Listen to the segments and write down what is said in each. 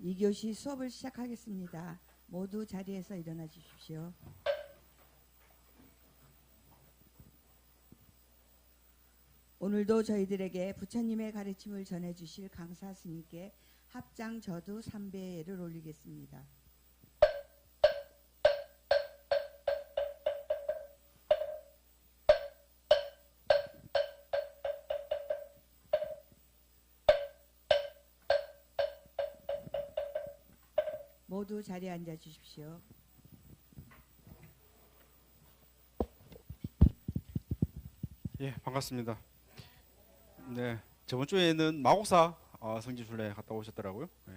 2교시 수업을 시작하겠습니다. 모두 자리에서 일어나 주십시오. 오늘도 저희들에게 부처님의 가르침을 전해주실 강사 스님께 합장 저두 3배를 올리겠습니다. 모두 자리에 앉아 주십시오. 예, 반갑습니다. 네, 저번 주에는 마곡사 성지순례 갔다 오셨더라고요. 예.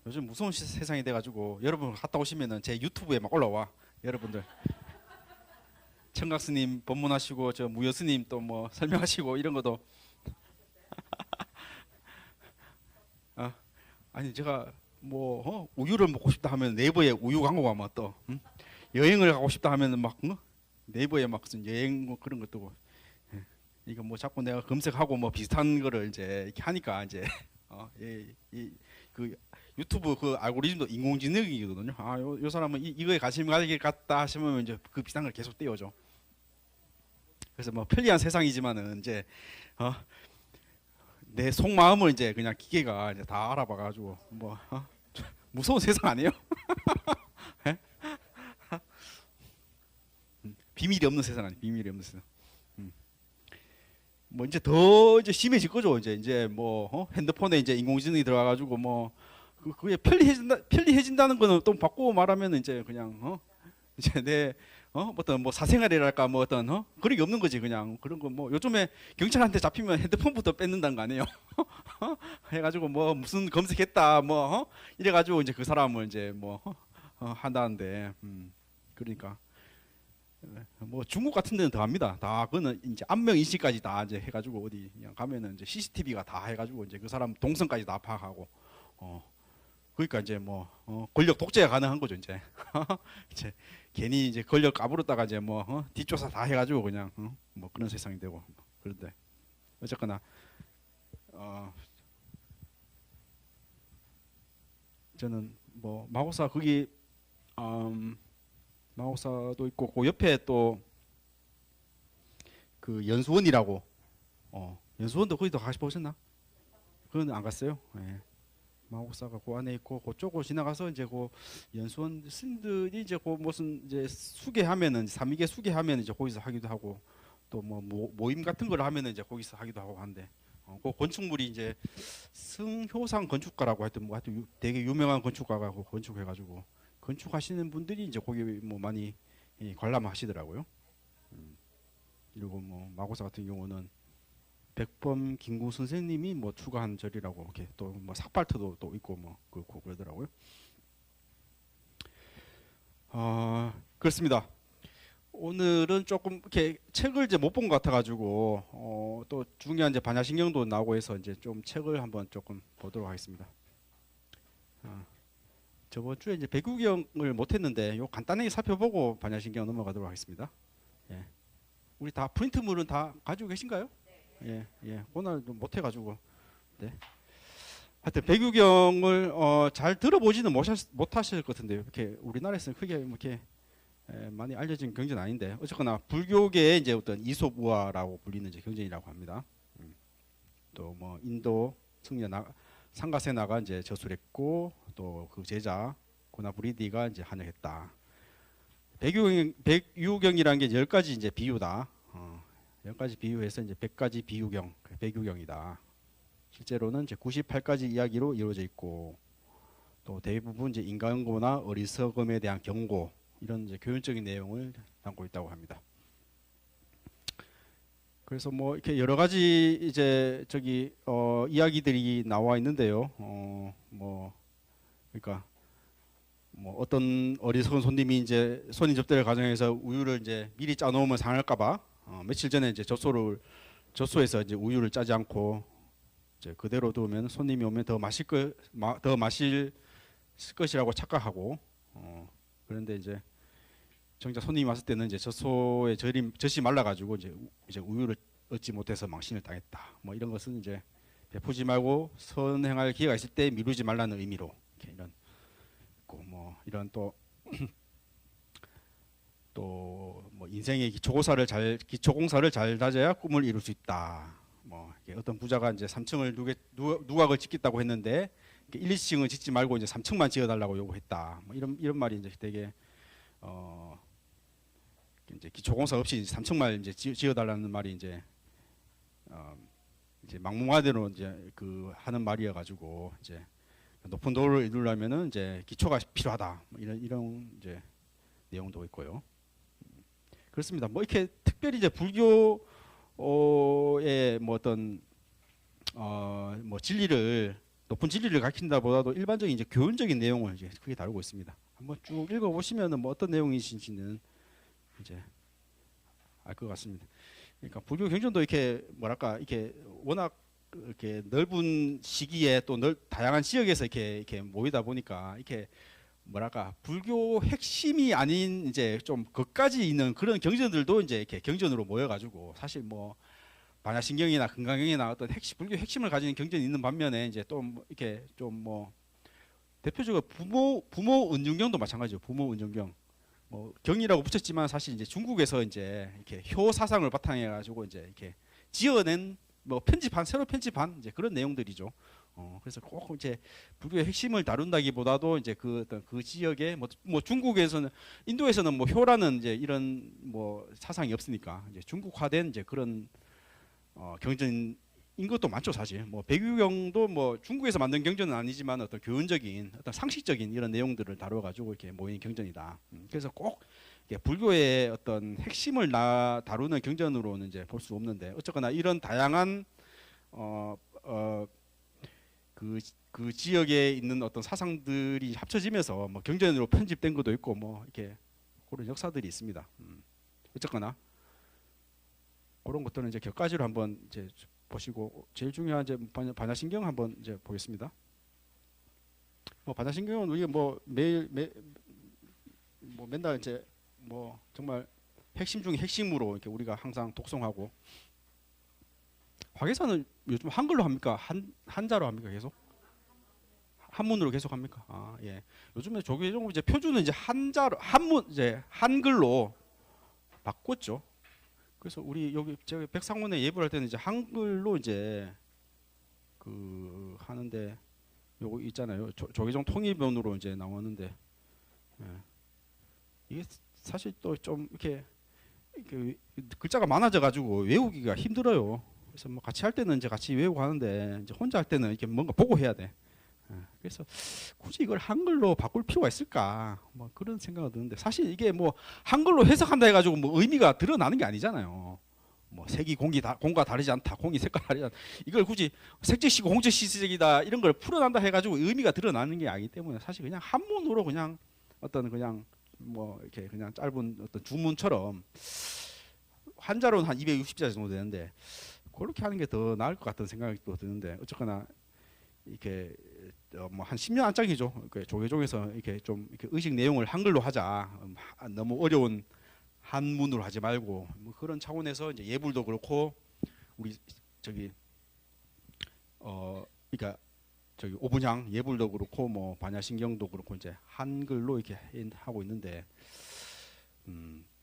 요즘 무서운 세상이 돼가지고 여러분 갔다 오시면은 제 유튜브에 막 올라와. 여러분들 청각 스님 법문하시고 저 무여 스님 또 뭐 설명하시고 이런 것도 아니 제가 뭐 우유를 먹고 싶다 하면 네이버에 우유 광고가 막 떠. 여행을 가고 싶다 하면은 막 네이버에 막 무슨 여행 뭐 그런 거 뜨고. 이거 뭐 자꾸 내가 검색하고 뭐 비슷한 거를 이제 이렇게 하니까 이제 그 유튜브 그 알고리즘도 인공지능이거든요. 요 사람은 이거에 관심 가질 것 같다 하시면 이제 그 비슷한 걸 계속 띄워줘. 그래서 뭐 편리한 세상이지만은 이제 내 속마음을 이제 그냥 기계가 이제 다 알아봐가지고 뭐 무서운 세상 아니에요? 비밀이 없는 세상 아니에요? 비밀이 없는 세상. 뭐 이제 더 이제 심해질 거죠. 이제 뭐 핸드폰에 이제 인공지능이 들어가가지고 뭐 그게 편리해진다는 거는 또 바꾸고 말하면 이제 그냥 이제 내 어떤 뭐 사생활이랄까 뭐 어떤 그런 게 없는 거지. 그냥 그런 거 뭐 요즘에 경찰한테 잡히면 핸드폰부터 뺏는다는 거 아니에요? 해가지고 뭐 무슨 검색했다 뭐 이래가지고 이제 그 사람을 이제 뭐 한다는데 그러니까. 뭐 중국 같은 데는 더 합니다. 다 그거는 이제 안면 인식까지 다 이제 해가지고 어디 그냥 가면은 이제 CCTV가 다 해가지고 이제 그 사람 동선까지 다 파악하고 그러니까 이제 뭐 권력 독재가 가능한 거죠 이제. 이제 괜히 이제 권력 까부렸다가 이제 뭐 뒷조사 다 해가지고 그냥 뭐 그런 세상이 되고 그런데 어쨌거나 저는 뭐 마곡사 거기 마곡사도 있고 그 옆에 또 그 연수원이라고 연수원도 거기도 가보셨나? 그건 안 갔어요. 예. 마곡사가 그 안에 있고 그쪽으로 지나가서 이제 그 연수원 스님들이 이제 그 무슨 이제 수계하면은 삼위계 수계하면 이제 거기서 하기도 하고 또 뭐 모임 같은 걸 하면은 이제 거기서 하기도 하고 한데 그 건축물이 이제 성효상 건축가라고 하여튼 뭐 하여튼 되게 유명한 건축가가 그 건축해가지고 건축하시는 분들이 이제 거기 뭐 많이 관람하시더라고요. 그리고 뭐 마곡사 같은 경우는 백범 김구 선생님이 뭐 추가한 절이라고 이렇게 또 뭐 삭발터도 또 있고 뭐 그렇고 그러더라고요. 그렇습니다. 오늘은 조금 이렇게 책을 이제 못 본 것 같아가지고 또 중요한 이제 반야신경도 나오고 해서 이제 좀 책을 한번 조금 보도록 하겠습니다. 저번 주에 이제 배구경을 못했는데 요 간단하게 살펴보고 반야신경 넘어가도록 하겠습니다. 예. 우리 다 프린트물은 다 가지고 계신가요? 네. 예. 오늘 좀 못해가지고. 네. 하여튼 배구경을 잘 들어보지는 못하실 것 같은데요. 이렇게 우리나라에서는 크게 이렇게 많이 알려진 경전은 아닌데 어쨌거나 불교계의 이제 어떤 이솝우화라고 불리는 이제 경전이라고 합니다. 또 뭐 인도 승려 상가세나가 이제 저술했고 또 그 제자 고나브리디가 이제 한역했다. 백유경이라는 게 10가지 이제 비유다. 10가지 비유해서 이제 100가지 비유경, 백유경이다. 실제로는 이제 98가지 이야기로 이루어져 있고 또 대부분 이제 인간고나 어리석음에 대한 경고 이런 이제 교훈적인 내용을 담고 있다고 합니다. 그래서 뭐 이렇게 여러 가지 이제 저기 이야기들이 나와 있는데요. 뭐 그러니까 뭐 어떤 어리석은 손님이 이제 손님 접대를 과정에서 우유를 이제 미리 짜놓으면 상할까봐 며칠 전에 이제 젖소에서 이제 우유를 짜지 않고 이제 그대로 두면 손님이 오면 더 마실 것이라고 착각하고 그런데 이제 정작 손님이 왔을 때는 이제 젖소에 젖이 말라가지고 이제 우유를 얻지 못해서 망신을 당했다. 뭐 이런 것은 이제 베푸지 말고 선행할 기회가 있을 때 미루지 말라는 의미로 이렇게 이런 있고 뭐 이런 또 또 뭐 인생의 기초공사를 잘 다져야 꿈을 이룰 수 있다. 뭐 이렇게 어떤 부자가 이제 3층을 누각을 짓겠다고 했는데 1, 2층은 짓지 말고 이제 3층만 지어달라고 요구했다. 뭐 이런 말이 이제 되게 이제 기초공사 없이 3층만 이제 지어달라는 말이 이제 막무가내로 이제 그 하는 말이어가지고 이제 높은 도를 이루려면은 이제 기초가 필요하다. 뭐 이런 이제 내용도 있고요. 그렇습니다. 뭐 이렇게 특별히 이제 불교의 뭐 어떤 뭐 진리를 높은 진리를 가르친다보다도 일반적인 이제 교훈적인 내용을 이제 크게 다루고 있습니다. 한번 쭉 읽어보시면은 뭐 어떤 내용이신지는 이제 알 것 같습니다. 그러니까 불교 경전도 이렇게 뭐랄까 이렇게 워낙 이렇게 넓은 시기에 또 다양한 지역에서 이렇게 모이다 보니까 이렇게 뭐랄까 불교 핵심이 아닌 이제 좀 끝까지 있는 그런 경전들도 이제 이렇게 경전으로 모여가지고 사실 뭐 반야신경이나 금강경이나 어떤 불교 핵심을 가지는 경전이 있는 반면에 이제 또 이렇게 좀 뭐 대표적으로 부모 은중경도 마찬가지죠. 부모 은중경 뭐 경이라고 붙였지만 사실 이제 중국에서 이제 이렇게 효 사상을 바탕해 가지고 이제 이렇게 지어낸 뭐 새로 편집한 이제 그런 내용들이죠. 그래서 꼭 이제 불교의 핵심을 다룬다기보다도 이제 그 어떤 그 지역에 뭐 중국에서는 인도에서는 뭐 효라는 이제 이런 뭐 사상이 없으니까 이제 중국화된 이제 그런 경전인 것도 많죠 사실. 뭐 백유경도 뭐 중국에서 만든 경전은 아니지만 어떤 교훈적인 어떤 상식적인 이런 내용들을 다뤄가지고 이렇게 모인 경전이다. 그래서 꼭 불교의 어떤 핵심을 다루는 경전으로는 이제 볼 수 없는데 어쨌거나 이런 다양한 그 지역에 있는 어떤 사상들이 합쳐지면서 뭐 경전으로 편집된 것도 있고 뭐 이렇게 그런 역사들이 있습니다. 어쨌거나 그런 것들은 이제 격가지로 한번 이제 보시고 제일 중요한 이제 반야신경 한번 이제 보겠습니다. 뭐 반야신경은 우리가 뭐 맨날 이제 뭐 정말 핵심 중에 핵심으로 이렇게 우리가 항상 독송하고 화계사는 요즘 한글로 합니까? 한자로 합니까? 계속? 한문으로 계속 합니까? 아, 예. 요즘에 조계종 이제 표준은 이제 한글로 바꿨죠. 그래서 우리 여기 제가 백상문에 예불할 때는 이제 한글로 이제 그 하는데 요거 있잖아요. 조계종 통일본으로 이제 나왔는데 예. 이게 사실 또 좀 이렇게 글자가 많아져 가지고 외우기가 힘들어요. 그래서 뭐 같이 할 때는 이제 같이 외우고 하는데 이제 혼자 할 때는 이렇게 뭔가 보고 해야 돼. 그래서 굳이 이걸 한글로 바꿀 필요가 있을까? 뭐 그런 생각이 드는데 사실 이게 뭐 한글로 해석한다 해가지고 뭐 의미가 드러나는 게 아니잖아요. 뭐 색이 공과 다르지 않다, 공이 색과 다르지 않다. 이걸 굳이 색즉시고 공즉시색이다 이런 걸 풀어난다 해가지고 의미가 드러나는 게 아니기 때문에 사실 그냥 한문으로 그냥 어떤 그냥 뭐 이렇게 그냥 짧은 어떤 주문처럼 한자로는 한 260자 정도 되는데 그렇게 하는 게 더 나을 것 같은 생각이 또 드는데 어쨌거나 이렇게 뭐 한 10년 안짝이죠. 조계종에서 이렇게 좀 이렇게 의식 내용을 한글로 하자. 너무 어려운 한문으로 하지 말고 뭐 그런 차원에서 이제 예불도 그렇고 우리 저기 그러니까 저기 오분향 예불도 그렇고 뭐 반야신경도 그렇고 이제 한글로 이렇게 하고 있는데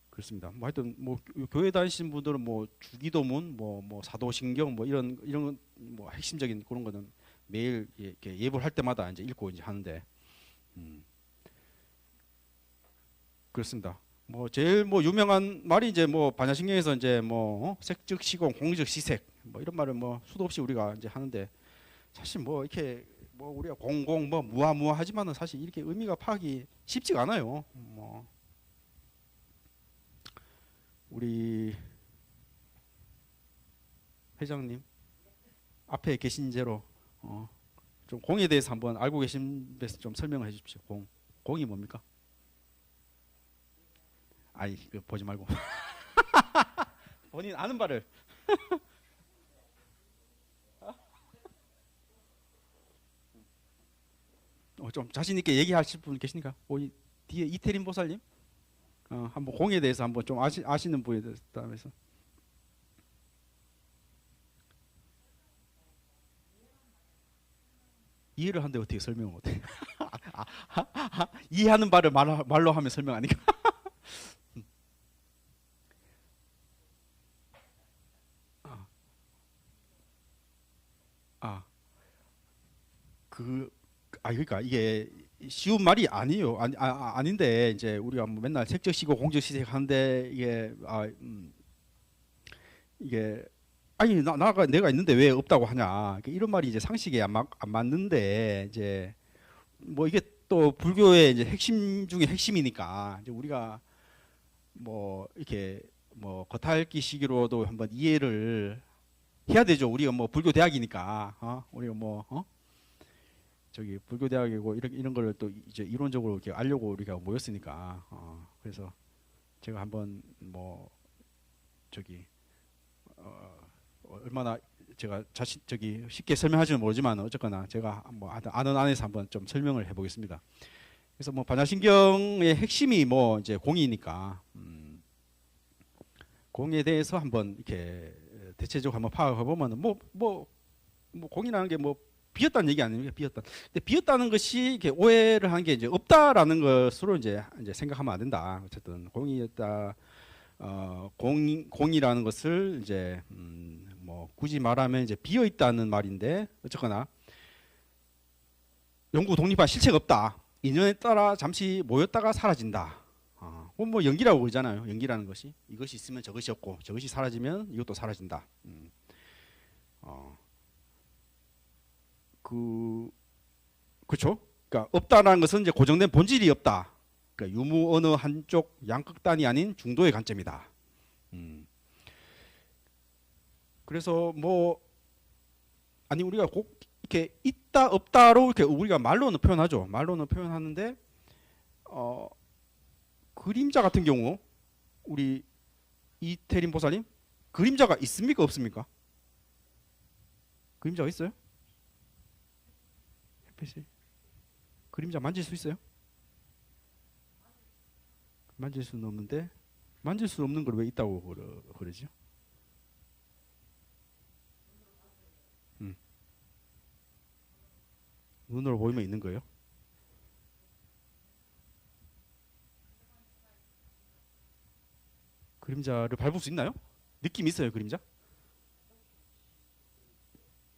그렇습니다. 뭐 하여튼 뭐 교회 다니시는 분들은 뭐 주기도문 뭐 사도신경 뭐 이런 뭐 핵심적인 그런 거는 매일 이렇게 예불 할 때마다 이제 읽고 이제 하는데 그렇습니다. 뭐 제일 뭐 유명한 말이 이제 뭐 반야신경에서 이제 뭐 색즉 시공 공즉 시색 뭐 이런 말을 뭐 수도 없이 우리가 이제 하는데 사실 뭐 이렇게 뭐 우리가 공공 뭐 무하 하지만은 사실 이렇게 의미가 파악이 쉽지가 않아요. 뭐 우리 회장님 앞에 계신 제로 좀 공에 대해서 한번 알고 계신 데서 좀 설명을 해주십시오. 공이 뭡니까? 아이 보지 말고 본인 아는 바를 좀 자신 있게 얘기하실 분 계십니까? 뒤에 이태림 보살님 한번 공에 대해서 한번 좀 아시는 분에 대해서 하면서 이해를 하는데 어떻게 설명을 못해? 이해하는 바를 말로 하면 설명 아니까. 아, 아, 그, 그러니까 이게 쉬운 말이 아니에요. 아닌데 이제 우리가 뭐 맨날 색적시고 공적시색 하는데 이게 아니 나가 내가 있는데 왜 없다고 하냐 이런 말이 이제 상식에 안 맞는데 이제 뭐 이게 또 불교의 이제 핵심 중에 핵심이니까 이제 우리가 뭐 이렇게 뭐 겉핥기식으로도 한번 이해를 해야 되죠. 우리가 뭐 불교 대학이니까 우리가 뭐 저기 불교 대학이고 이런 거를 또 이제 이론적으로 이렇게 알려고 우리가 모였으니까 그래서 제가 한번 뭐 저기 얼마나 제가 저기 쉽게 설명하지는 모르지만 어쨌거나 제가 뭐 아는 안에서 한번 좀 설명을 해보겠습니다. 그래서 뭐 반야신경의 핵심이 뭐 이제 공이니까 공에 대해서 한번 이렇게 대체적으로 한번 파악해 보면은 뭐 공이라는 게 뭐 비었다는 얘기 아닙니까? 비었다. 근데 비었다는 것이 이렇게 오해를 한 게 이제 없다라는 것으로 이제 생각하면 안 된다. 어쨌든 공이었다. 공이라는 것을 이제 뭐 굳이 말하면 이제 비어 있다는 말인데 어쨌거나 영구 독립한 실체가 없다. 인연에 따라 잠시 모였다가 사라진다. 뭐 연기라고 그러잖아요. 연기라는 것이 이것이 있으면 저것이 없고 저것이 사라지면 이것도 사라진다. 그렇죠. 그러니까 없다라는 것은 이제 고정된 본질이 없다. 그러니까 유무 어느 한쪽 양극단이 아닌 중도의 관점이다. 그래서 뭐 아니 우리가 꼭 이렇게 있다 없다로 이렇게 우리가 말로는 표현하죠. 말로는 표현하는데 그림자 같은 경우 우리 이태림 보살님 그림자가 있습니까 없습니까? 그림자가 있어요? 햇빛이 그림자 만질 수 있어요? 만질 수는 없는데 만질 수 없는 걸 왜 있다고 그러죠? 눈으로 보이면 있는 거예요? 그림자를 밟을 수 있나요? 느낌 있어요 그림자?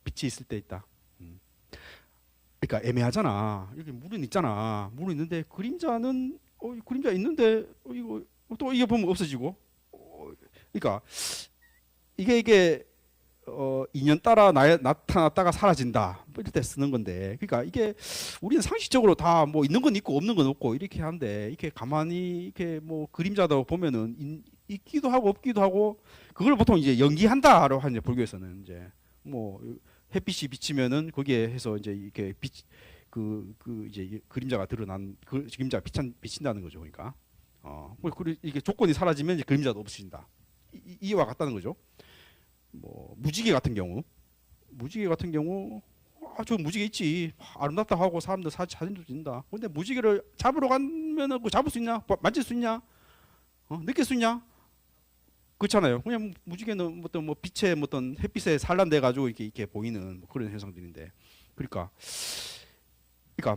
빛이 있을 때 있다. 그러니까 애매하잖아. 여기 물은 있잖아. 물은 있는데 그림자는 그림자 있는데 이거 또 이게 보면 없어지고. 그러니까 이게 인연 따라 나타났다가 사라진다. 뭐 이럴 때 쓰는 건데. 그러니까 이게 우리는 상식적으로 다 뭐 있는 건 있고 없는 건 없고 이렇게 하는데 이렇게 가만히 이렇게 뭐 그림자도 보면은 있기도 하고 없기도 하고 그걸 보통 이제 연기한다라고 하는 불교에서는 이제 뭐 햇빛이 비치면은 거기에 해서 이제 이렇게 그 이제 그림자가 드러난 그 그림자가 비친다는 거죠. 그러니까 뭐 이게 조건이 사라지면 이제 그림자도 없어진다. 이와 같다는 거죠. 뭐 무지개 같은 경우 저 무지개 있지 아름답다 하고 사람들 사진도 찍는다. 근데 무지개를 잡으러 가면은 그 잡을 수 있냐? 만질 수 있냐? 느낄 수 있냐? 그렇잖아요. 그냥 무지개는 어떤 뭐 빛에 어떤 햇빛에 산란돼 가지고 이렇게 보이는 뭐 그런 현상들인데, 그러니까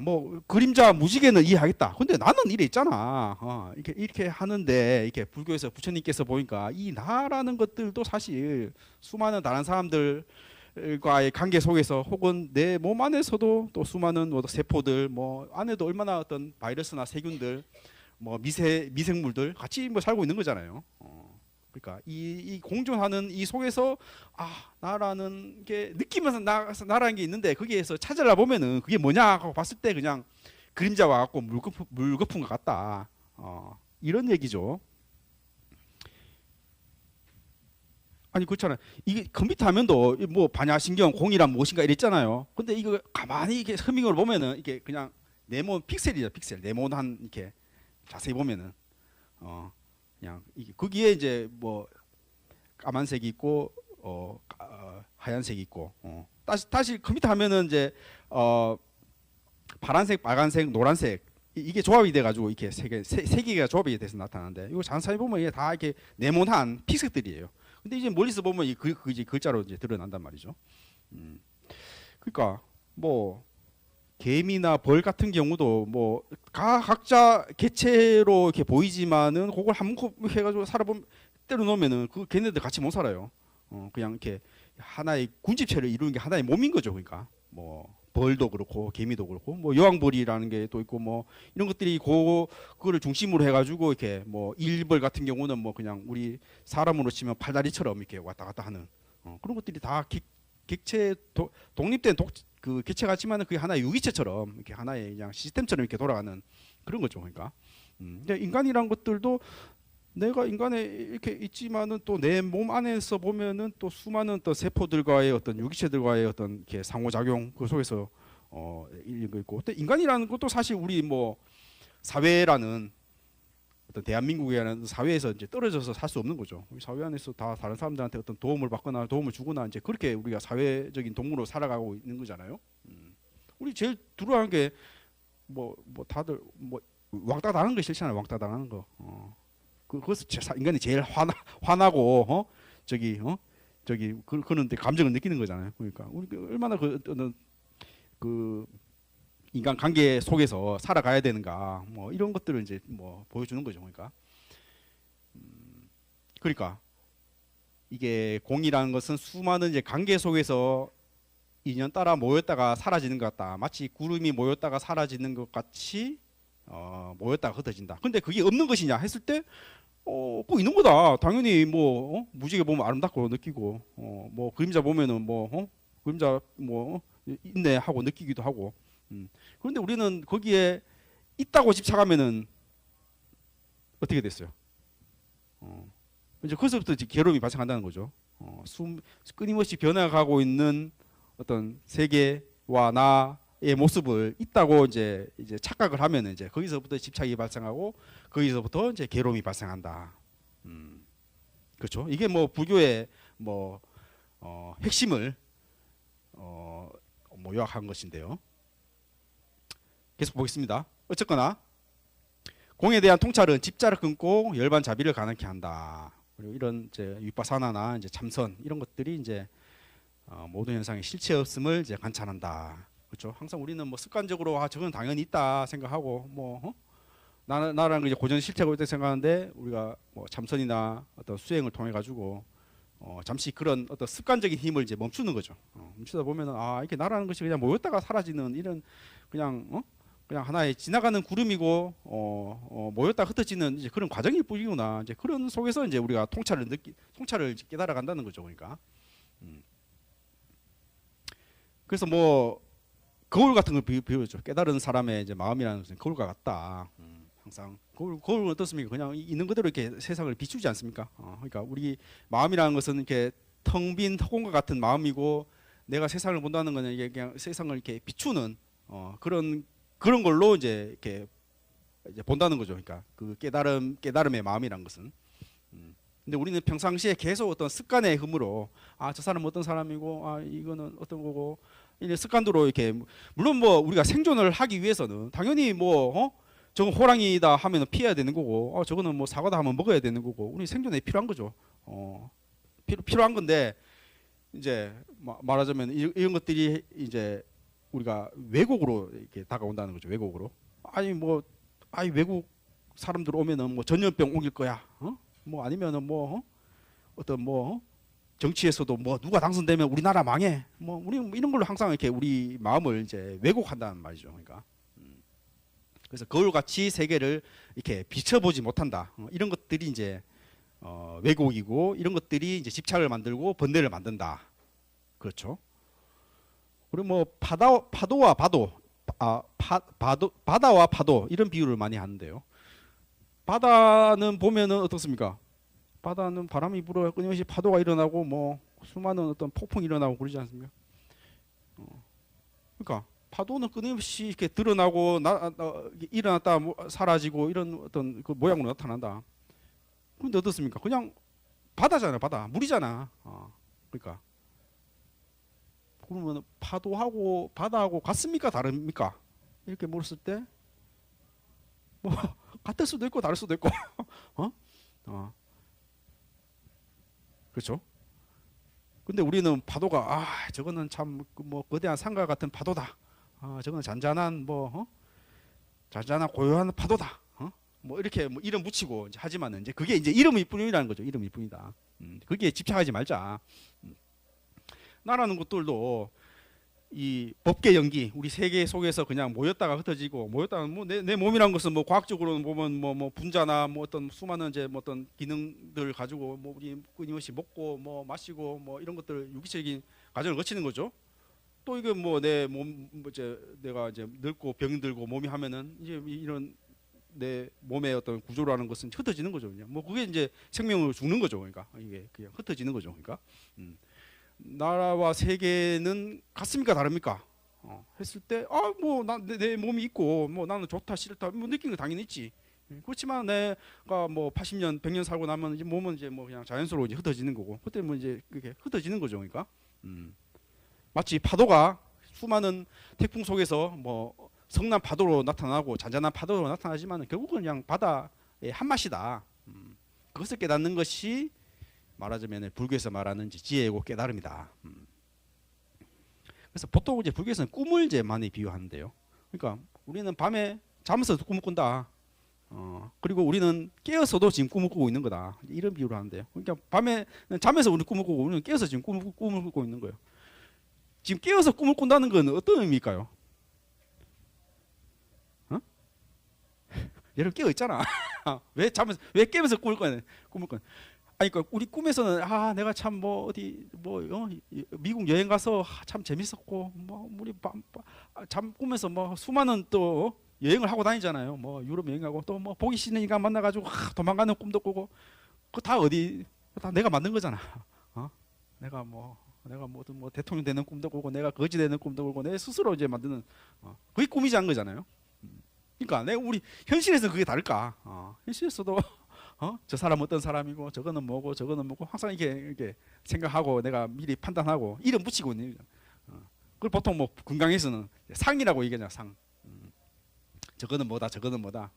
뭐 그림자 무지개는 이해하겠다. 근데 나는 이래 있잖아. 이렇게 하는데 이렇게 불교에서 부처님께서 보니까 이 나라는 것들도 사실 수많은 다른 사람들과의 관계 속에서 혹은 내 몸 안에서도 또 수많은 뭐 세포들 뭐 안에도 얼마나 어떤 바이러스나 세균들 뭐 미생물들 같이 뭐 살고 있는 거잖아요. 그러니까 이 공존하는 이 속에서 나라는 게 느끼면서 나라는 게 있는데 거기에서 찾으려 보면은 그게 뭐냐 하고 봤을 때 그냥 그림자와 같고 물거품 것 같다. 이런 얘기죠. 아니 그렇잖아요. 이게 컴퓨터 화면도 뭐 반야신경 공이란 무엇인가 이랬잖아요. 근데 이거 가만히 이렇게 흐밍을 보면은 이게 그냥 네모 픽셀이죠. 픽셀 네모난 이렇게 자세히 보면은 그냥 거기에 이제 뭐 까만색이 있고 하얀색이 있고 다시 컴퓨터 하면은 이제 파란색, 빨간색, 노란색 이게 조합이 돼가지고 이렇게 세 개가 조합이 돼서 나타나는데 이거 자세히 보면 이게 다 이렇게 네모난 픽셀들이에요. 근데 이제 멀리서 보면 이제 글자로 이제 드러난단 말이죠. 그러니까 뭐 개미나 벌 같은 경우도 뭐 각자 개체로 이렇게 보이지만은 그걸 한꺼 해가지고 살아보면 때려 놓으면은 그 걔네들 같이 못 살아요. 그냥 이렇게 하나의 군집체를 이루는 게 하나의 몸인 거죠. 그러니까 뭐 벌도 그렇고 개미도 그렇고 뭐 여왕벌이라는 게 또 있고 뭐 이런 것들이 그거를 중심으로 해가지고 이렇게 뭐 일벌 같은 경우는 뭐 그냥 우리 사람으로 치면 팔다리처럼 이렇게 왔다 갔다 하는 그런 것들이 다 객체 독립된 그 개체 같지만은 그게 하나의 유기체처럼 이렇게 하나의 그냥 시스템처럼 이렇게 돌아가는 그런 거죠. 그러니까 근데 인간이란 것들도 내가 인간에 이렇게 있지만은 또 내 몸 안에서 보면은 또 수많은 또 세포들과의 어떤 유기체들과의 어떤 이렇게 상호작용 그 속에서 이런 거 있고 또 인간이라는 것도 사실 우리 뭐 사회라는 어떤 대한민국이라는 사회에서 이제 떨어져서 살 수 없는 거죠. 우리 사회 안에서 다 다른 사람들한테 어떤 도움을 받거나 도움을 주거나 이제 그렇게 우리가 사회적인 동물로 살아가고 있는 거잖아요. 우리 제일 두려워하는 게 뭐 다들 뭐 왕따 당하는 거 싫잖아요. 왕따 당하는 거. 그것을 인간이 제일 화나고 그런 감정을 느끼는 거잖아요. 그러니까 우리 얼마나 그 인간 관계 속에서 살아가야 되는가 뭐 이런 것들을 이제 뭐 보여주는 거죠. 그러니까 이게 공이라는 것은 수많은 이제 관계 속에서 인연 따라 모였다가 사라지는 것 같다. 마치 구름이 모였다가 사라지는 것 같이 모였다가 흩어진다. 근데 그게 없는 것이냐 했을 때 꼭 있는 거다. 당연히 뭐 무지개 보면 아름답고 느끼고 뭐 그림자 보면은 뭐 그림자 뭐 있네 하고 느끼기도 하고. 그런데 우리는 거기에 있다고 집착하면은 어떻게 됐어요? 이제 거기서부터 이제 괴로움이 발생한다는 거죠. 끊임없이 변해가고 있는 어떤 세계와 나의 모습을 있다고 이제 착각을 하면 이제 거기서부터 집착이 발생하고 거기서부터 이제 괴로움이 발생한다. 그렇죠? 이게 뭐 불교의 뭐 핵심을 뭐 요약한 것인데요. 계속 보겠습니다. 어쨌거나 공에 대한 통찰은 집자를 끊고 열반 자비를 가능케 한다. 그리고 이런 이제 윗바사나나 이제 참선 이런 것들이 이제 모든 현상의 실체 없음을 이제 관찰한다. 그렇죠? 항상 우리는 뭐 습관적으로 저건 당연히 있다 생각하고 뭐 나랑 이제 고전 실체가 있다 생각하는데 우리가 뭐 참선이나 어떤 수행을 통해 가지고 잠시 그런 어떤 습관적인 힘을 이제 멈추는 거죠. 멈추다 보면은 이렇게 나라는 것이 그냥 모였다가 사라지는 이런 그냥 하나의 지나가는 구름이고 모였다 흩어지는 이제 그런 과정일 뿐이구나. 이제 그런 속에서 이제 우리가 통찰을 깨달아 간다는 거죠. 그러니까. 그래서 뭐 거울 같은 걸 비유죠. 깨달은 사람의 이제 마음이라는 것은 거울과 같다. 항상 거울은 어떻습니까? 그냥 있는 그대로 이렇게 세상을 비추지 않습니까? 그러니까 우리 마음이라는 것은 이렇게 텅 빈 허공과 같은 마음이고 내가 세상을 본다는 것은 이게 그냥 세상을 이렇게 비추는 그런 걸로 이제 이렇게 이제 본다는 거죠. 그러니까 그 깨달음의 마음이란 것은. 근데 우리는 평상시에 계속 어떤 습관의 흠으로 저 사람은 어떤 사람이고 이거는 어떤 거고 이제 습관대로 이렇게 물론 뭐 우리가 생존을 하기 위해서는 당연히 뭐 저건 호랑이다 하면 피해야 되는 거고 저거는 뭐 사과다 하면 먹어야 되는 거고 우리 생존에 필요한 거죠. 필요한 건데 이제 말하자면 이런 것들이 이제 우리가 왜곡으로 이렇게 다가온다는 거죠. 왜곡으로. 외국 사람들 오면은 뭐 전염병 옮길 거야. 뭐 아니면은 뭐 어떤 뭐 정치에서도 뭐 누가 당선되면 우리나라 망해. 뭐 우리 이런 걸로 항상 이렇게 우리 마음을 이제 왜곡한다는 말이죠. 그러니까. 그래서 거울같이 세계를 이렇게 비춰보지 못한다. 이런 것들이 이제 왜곡이고 이런 것들이 이제 집착을 만들고 번뇌를 만든다. 그렇죠. 그리고 뭐 바다와 파도 이런 비유를 많이 하는데요. 바다는 보면은 어떻습니까? 바다는 바람이 불어 끊임없이 파도가 일어나고 뭐 수많은 어떤 폭풍이 일어나고 그러지 않습니까? 그러니까 파도는 끊임없이 이렇게 드러나고 일어났다 사라지고 이런 어떤 그 모양으로 나타난다. 그런데 어떻습니까? 그냥 바다잖아, 바다, 물이잖아. 그러니까 그러면 파도하고 바다하고 같습니까? 다릅니까? 이렇게 물었을 때 뭐 같을 수도 있고 다를 수도 있고, 그렇죠? 근데 우리는 파도가 저거는 참 뭐 거대한 산과 같은 파도다. 저건 잔잔한 잔잔한 고요한 파도다. 뭐 이렇게 뭐 이름 붙이고 이제 하지만은 이제 그게 이제 이름일 뿐이라는 거죠. 이름일 뿐이다. 거기에 집착하지 말자. 나라는 것들도 이 법계 연기, 우리 세계 속에서 그냥 모였다가 흩어지고, 모였다가 뭐 내 몸이란 것은 뭐 과학적으로 보면 뭐 분자나 뭐 어떤 수많은 이제 뭐 어떤 기능들 가지고 뭐 우리 끊임없이 먹고 뭐 마시고 뭐 이런 것들 유기적인 과정을 거치는 거죠. 또 이거 뭐 내 몸 이제 내가 이제 늙고 병 들고 몸이 하면은 이제 이런 내 몸의 어떤 구조라는 것은 흩어지는 거죠. 그냥 뭐 그게 이제 생명을 죽는 거죠. 그러니까 이게 그냥 흩어지는 거죠. 그러니까 나라와 세계는 같습니까 다릅니까? 했을 때 뭐 내 몸이 있고 뭐 나는 좋다 싫다 뭐 느끼는 거 당연히 있지. 그렇지만 내가 뭐 80년 100년 살고 나면 이제 몸은 이제 뭐 그냥 자연스러워 이제 흩어지는 거고 그때 뭐 이제 그게 흩어지는 거죠. 그러니까 마치 파도가 수많은 태풍 속에서 뭐 성난 파도로 나타나고 잔잔한 파도로 나타나지만 결국은 그냥 바다의 한 맛이다. 그것을 깨닫는 것이 말하자면 불교에서 말하는 지혜고 깨달음이다. 그래서 보통 이제 불교에서는 꿈을 이제 많이 비유하는데요. 그러니까 우리는 밤에 잠에서도 꿈을 꾼다. 그리고 우리는 깨어서도 지금 꿈을 꾸고 있는 거다. 이런 비유를 하는데요. 그러니까 밤에 잠에서 우리 꿈을 꾸고 우리는 깨어서 지금 꿈을 꾸고 있는 거예요. 지금 깨어서 꿈을 꾼다는 건 어떤 의미일까요? 여러분 깨어 있잖아. 왜 깨면서 꿈을 꾸냐? 아니 그러니까 우리 꿈에서는 내가 참 뭐 어디 미국 여행 가서 참 재밌었고 뭐 우리 잠 꿈에서 뭐 수많은 또 여행을 하고 다니잖아요. 뭐 유럽 여행하고 또 뭐 보기 싫은 인간 만나가지고 도망가는 꿈도 꾸고 그 다 다 내가 만든 거잖아. 내가 뭐든 뭐 대통령 되는 꿈도 꾸고 내가 거지 되는 꿈도 꾸고 내 스스로 이제 만드는 그게 꿈이지 않은 거잖아요. 그러니까 우리 현실에서 그게 다를까? 현실에서도 저 사람 어떤 사람이고 저거는 뭐고 저거는 뭐고 항상 이렇게 생각하고 내가 미리 판단하고 이름 붙이고 있는 거죠. 그걸 보통 뭐 건강에서는 상이라고 얘기하잖아. 상. 저거는 뭐다 저거는 뭐다.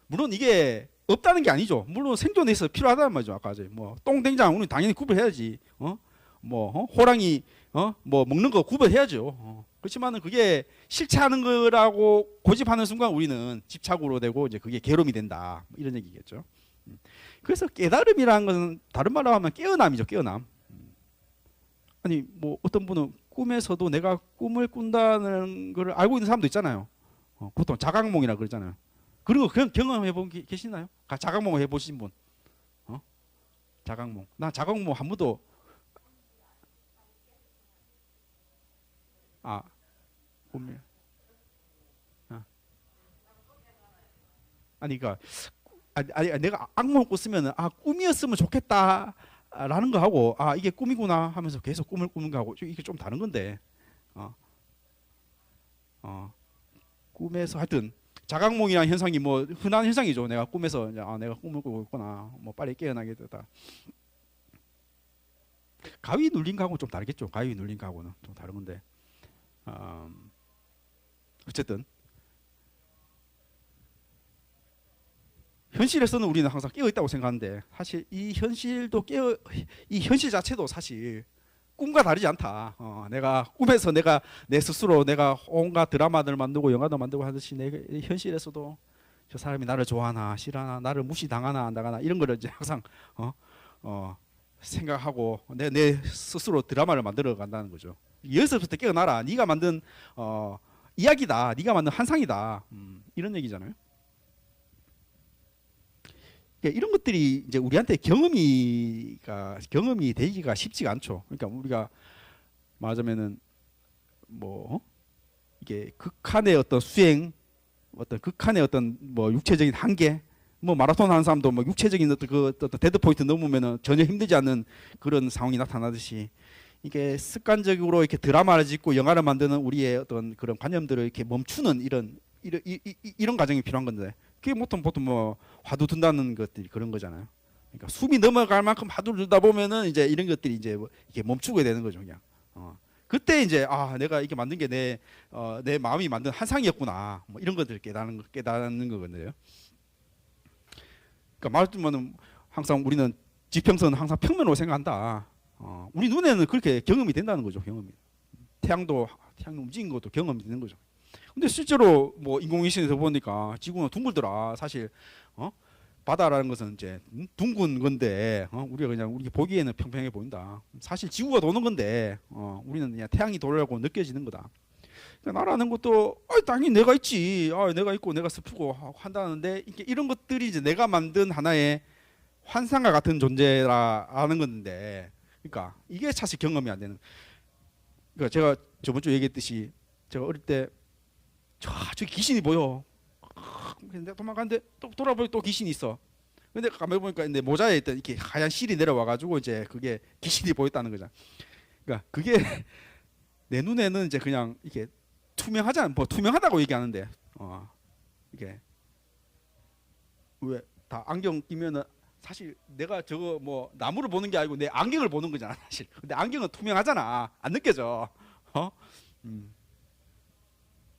물론 이게 없다는 게 아니죠. 물론 생존에서 필요하다는 말이죠. 아까 뭐 똥된장 우리 당연히 구별해야지. 호랑이 뭐 먹는 거 구별해야죠. 그렇지만은 그게 실체하는 거라고 고집하는 순간 우리는 집착으로 되고 이제 그게 괴로움이 된다. 이런 얘기겠죠. 그래서 깨달음이라는 것은 다른 말로 하면 깨어남이죠. 깨어남. 아니 뭐 어떤 분은 꿈에서도 내가 꿈을 꾼다는 걸 알고 있는 사람도 있잖아요. 보통 자각몽이라 그러잖아요. 그런 거 그냥 경험해 본 계시나요? 자각몽 해보신 분? 자각몽. 나 자각몽 한 번도 꿈이 그러니까 내가 악몽을 꿨으면 꿈이었으면 좋겠다라는 거 하고 이게 꿈이구나 하면서 계속 꿈을 꾸는 거 하고 이게 좀 다른 건데 꿈에서 하여튼 자각몽이라는 현상이 뭐 흔한 현상이죠. 내가 꿈에서 내가 꿈을 꾸고 있구나 뭐 빨리 깨어나게 되다. 가위 눌린 거하고는 좀 다르겠죠. 가위 눌린 거하고는 좀 다른 건데 어쨌든 현실에서는 우리는 항상 깨어 있다고 생각하는데 사실 이 현실도 이 현실 자체도 사실 꿈과 다르지 않다. 내가 꿈에서 내가 내 스스로 내가 온갖 드라마들 만들고 영화도 만들고 하듯이 내 현실에서도 저 사람이 나를 좋아하나 싫어하나 나를 무시당하나 안 당하나 이런 거를 이제 항상 생각하고 내 스스로 드라마를 만들어 간다는 거죠. 여기서부터 깨어나라. 네가 만든 이야기다. 네가 만든 환상이다. 이런 얘기잖아요. 그러니까 이런 것들이 이제 우리한테 경험이 되기가 쉽지가 않죠. 그러니까 우리가 말하자면은 뭐 이게 극한의 어떤 수행, 어떤 극한의 어떤 뭐 육체적인 한계, 뭐 마라톤 하는 사람도 뭐 육체적인 어떤 데드 포인트 넘으면은 전혀 힘들지 않는 그런 상황이 나타나듯이 이게 습관적으로 이렇게 드라마를 짓고 영화를 만드는 우리의 어떤 그런 관념들을 이렇게 멈추는 이런 과정이 필요한 건데 그게 보통 뭐 화두 든다는 것들이 그런 거잖아요. 그러니까 숨이 넘어갈 만큼 화두를 들다 보면은 이제 이런 것들이 이제 뭐 이렇게 멈추게 되는 거죠. 그냥 그때 이제 내가 이렇게 만든 게 내 마음이 만든 환상이었구나. 뭐 이런 것들을 깨닫는 거거든요. 그러니까 말하자면 항상 우리는 지평선은 항상 평면으로 생각한다. 우리 눈에는 그렇게 경험이 된다는 거죠. 경험이. 태양도 태양이 움직인 것도 경험이 되는 거죠. 근데 실제로 뭐 인공위성에서 보니까 지구는 둥글더라. 사실 바다라는 것은 이제 둥근 건데 우리가 그냥 우리 보기에는 평평해 보인다. 사실 지구가 도는 건데 우리는 그냥 태양이 돌려고 느껴지는 거다. 그러니까 나라는 것도 당연히 내가 있지. 내가 있고 내가 스프고 한다는데 이런 것들이 이제 내가 만든 하나의 환상과 같은 존재라는 건데, 그러니까 이게 사실 경험이 안 되는. 그러니까 제가 저번 주에 얘기했듯이 제가 어릴 때 저기 귀신이 보여. 근데 도망가는데 또 돌아보니 또 귀신이 있어. 근데 가만히 보니까 내 모자에 있던 이렇게 하얀 실이 내려와 가지고 이제 그게 귀신이 보였다는 거잖아. 그러니까 그게 내 눈에는 이제 그냥 이게 투명하잖아. 뭐 투명하다고 얘기하는데 이게 왜 다 안경 끼면은 사실 내가 저거 뭐 나무를 보는 게 아니고 내 안경을 보는 거잖아 사실. 근데 안경은 투명하잖아. 안 느껴져.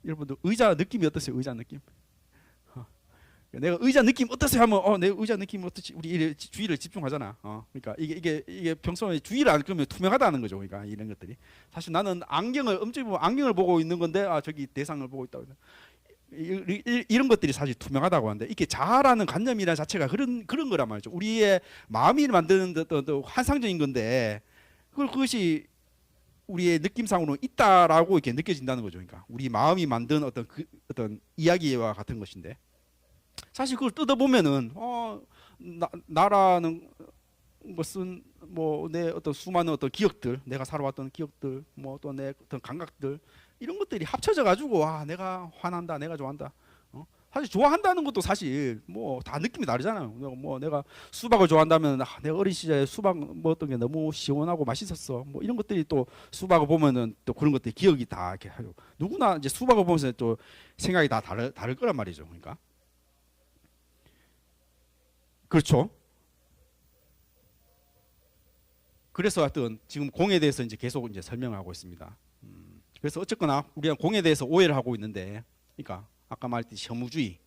여러분들 의자 느낌이 어떠세요? 의자 느낌? 내가 의자 느낌 어떠세요? 하면 내 의자 느낌 어떻지? 우리 주의를 집중하잖아. 그러니까 이게 평소에 주의를 안 끄면 투명하다는 거죠. 그러니까 이런 것들이 사실 나는 안경을 보고 있는 건데 저기 대상을 보고 있다고. 이런 것들이 사실 투명하다고 하는데 이게 자아라는 관념이라는 자체가 그런 거란 말이죠. 우리의 마음이 만드는 어떤 환상적인 건데 그것이 우리의 느낌상으로 있다라고 이렇게 느껴진다는 거죠. 그러니까 우리 마음이 만든 어떤 이야기와 같은 것인데 사실 그걸 뜯어보면은 나라는 것은 뭐 내 어떤 수많은 어떤 기억들, 내가 살아왔던 기억들, 뭐 또 내 어떤 감각들 이런 것들이 합쳐져 가지고 내가 화난다, 내가 좋아한다. 사실 좋아한다는 것도 사실 뭐 다 느낌이 다르잖아요. 뭐 내가 수박을 좋아한다면 내가 어린 시절에 수박 먹었던 게 너무 시원하고 맛있었어. 뭐 이런 것들이 또 수박을 보면은 또 그런 것들이 기억이 다 이렇게 하고 누구나 이제 수박을 보면서 또 생각이 다 다를 거란 말이죠. 그러니까 그렇죠. 그래서 하여튼 지금 공에 대해서 이제 계속 이제 설명하고 있습니다. 그래서 어쨌거나 우리가 공에 대해서 오해를 하고 있는데, 그러니까 아까 말했듯이 혐오주의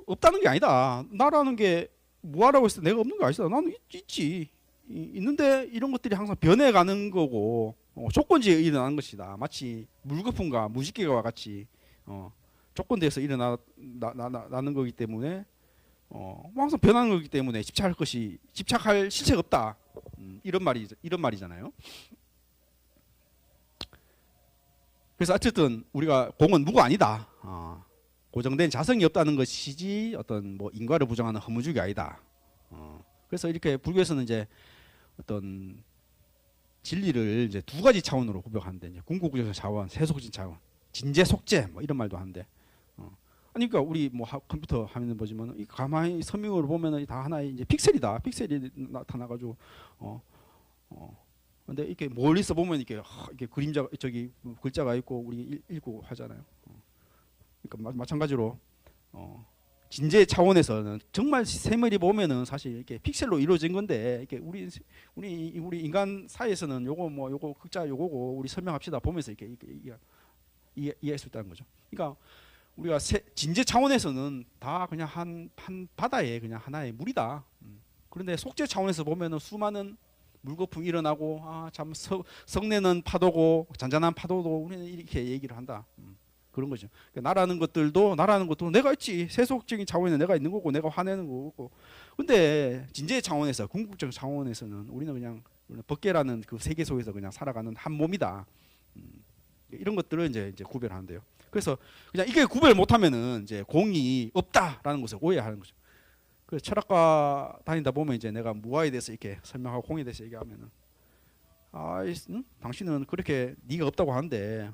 없다는 게 아니다. 나라는 게 뭐하라고 했을 때 내가 없는 게 아니다. 나는 있지. 있는데 이런 것들이 항상 변해가는 거고 조건지에 일어나는 것이다. 마치 물거품과 무지개와 같이 조건대에서 일어나는 거기 때문에 항상 변하는 거기 때문에 집착할 실체가 없다. 이런 말이잖아요. 그래서 어쨌든 우리가 공은 무가 아니다. 고정된 자성이 없다는 것이지 어떤 뭐 인과를 부정하는 허무주의가 아니다. 그래서 이렇게 불교에서는 이제 어떤 진리를 이제 두 가지 차원으로 구별하는데 이제 궁극적 차원, 세속적 차원, 진재 속재 뭐 이런 말도 하는데 아니 그러니까 우리 뭐 컴퓨터 화면을 보지만 가만히 선명으로 보면은 다 하나의 이제 픽셀이다. 픽셀이 나타나가지고 근데 이렇게 멀리서 보면 이렇게 그림자 저기 글자가 있고 우리 읽고 하잖아요. 그러니까 마찬가지로 진재 차원에서는 정말 세밀히 보면은 사실 이렇게 픽셀로 이루어진 건데 이렇게 우리 인간 사이에서는 요거 극자 요거고 우리 설명합시다 보면서 이렇게 이해할 수 있다는 거죠. 그러니까 우리가 진재 차원에서는 다 그냥 한 바다에 그냥 하나의 물이다. 그런데 속재 차원에서 보면은 수많은 물거품이 일어나고 참 성내는 파도고 잔잔한 파도도 우리는 이렇게 얘기를 한다. 그런 거죠. 그러니까 나라는 것도 내가 있지. 세속적인 차원에는 내가 있는 거고 내가 화내는 거고. 근데 진재 차원에서 궁극적 차원에서는 우리는 그냥 법계라는 그 세계 속에서 그냥 살아가는 한 몸이다. 이런 것들을 이제 구별하는데요. 그래서 그냥 이게 구별 못하면은 이제 공이 없다라는 것을 오해하는 거죠. 그 철학과 다니다 보면 이제 내가 무아에 대해서 이렇게 설명하고 공에 대해서 얘기하면은 당신은 그렇게 네가 없다고 하는데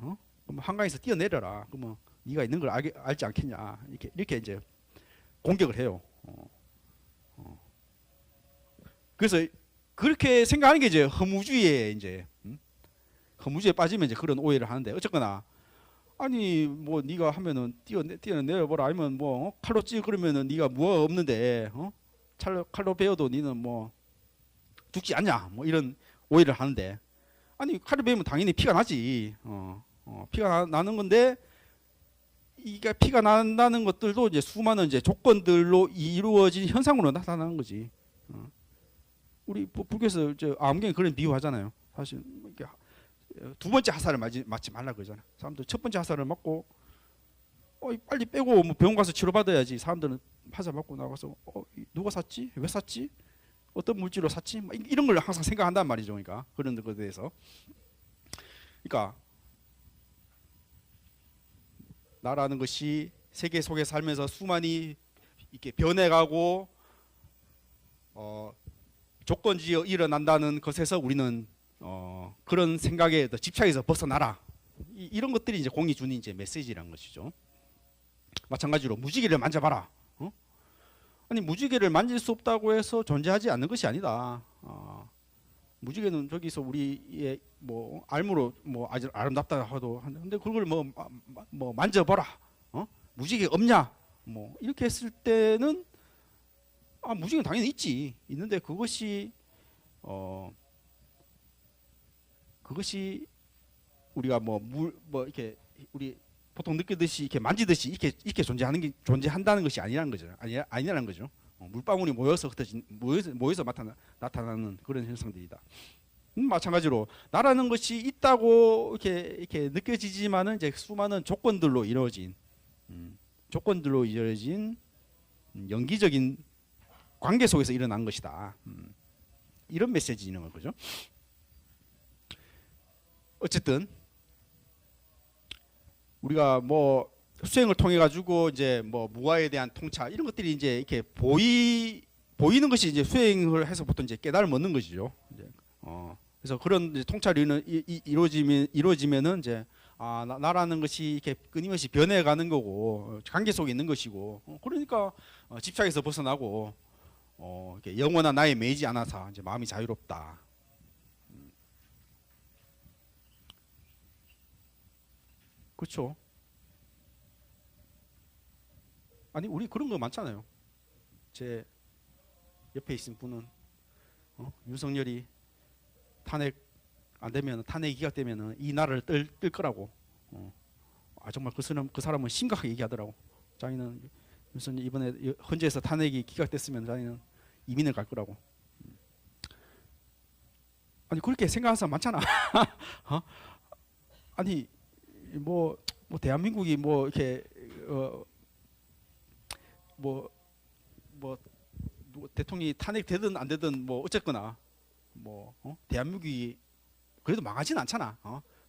그럼 한강에서 뛰어내려라. 그러면 네가 있는 걸 알지 않겠냐. 이렇게 이제 공격을 해요. 그래서 그렇게 생각하는 게 이제 허무주의에 빠지면 이제 그런 오해를 하는데 어쨌거나 아니 뭐 네가 하면은 뛰어내려보라 아니면 뭐 칼로 찌 그러면은 네가 뭐가 없는데 칼로 베어도 네는 뭐 죽지 않냐 뭐 이런 오해를 하는데 아니 칼로 베면 당연히 피가 나지 피가 나는 건데 이게 피가 난다는 것들도 이제 수많은 이제 조건들로 이루어진 현상으로 나타나는 거지. 우리 불교에서 암경에 그런 비유하잖아요. 사실 이렇게 두 번째 화살을 맞지 말라 그러잖아. 사람들 첫 번째 화살을 맞고 빨리 빼고 뭐 병원 가서 치료받아야지. 사람들은 화살 맞고 나가서 누가 샀지? 왜 샀지? 어떤 물질로 샀지? 이런 걸 항상 생각한단 말이죠. 그러니까 그런 것에 대해서. 그러니까 나라는 것이 세계 속에 살면서 수많이 이렇게 변해가고 조건지어 일어난다는 것에서 우리는 그런 생각에 집착에서 벗어나라. 이런 것들이 이제 공이 주는 이제 메시지라는 것이죠. 마찬가지로 무지개를 만져봐라. 아니 무지개를 만질 수 없다고 해서 존재하지 않는 것이 아니다. 무지개는 저기서 우리의 뭐 알무로 뭐 아주 아름답다 하도 하는데 그걸 뭐 만져봐라. 무지개 없냐? 뭐 이렇게 했을 때는 무지개는 당연히 있는데 그것이 우리가 뭐 이렇게 우리 보통 느끼듯이 이렇게 만지듯이 이렇게 존재한다는 것이 아니라는 거죠. 아니라는 거죠. 물방울이 모여서 나타나는 그런 현상들이다. 마찬가지로 나라는 것이 있다고 이렇게 느껴지지만은 이제 수많은 조건들로 이루어진 연기적인 관계 속에서 일어난 것이다. 이런 메시지 있는 거죠. 어쨌든 우리가 뭐 수행을 통해 가지고 이제 뭐 무아에 대한 통찰 이런 것들이 이제 이렇게 보이는 것이 이제 수행을 해서부터 이제 깨달음을 얻는 것이죠. 이제 그래서 그런 이제 통찰이 이루어지면은 이제 나라는 것이 이렇게 끊임없이 변해가는 거고 관계 속에 있는 것이고 그러니까 집착에서 벗어나고 이렇게 영원한 나에 매이지 않아서 이제 마음이 자유롭다. 그렇죠. 아니 우리 그런 거 많잖아요. 제 옆에 있는 분은 윤석열이 탄핵 안 되면 탄핵이 기각되면 이 나라를 뜰 거라고. 정말 그 사람은 심각하게 얘기하더라고. 자기는 무슨 이번에 헌재에서 탄핵이 기각됐으면 자기는 이민을 갈 거라고. 아니 그렇게 생각하는 사람 많잖아. 아니 뭐 대한민국이 뭐 이렇게 뭐 대통령이 탄핵되든 안 되든 뭐 어쨌거나 대한민국이 그래도 망하진 않잖아.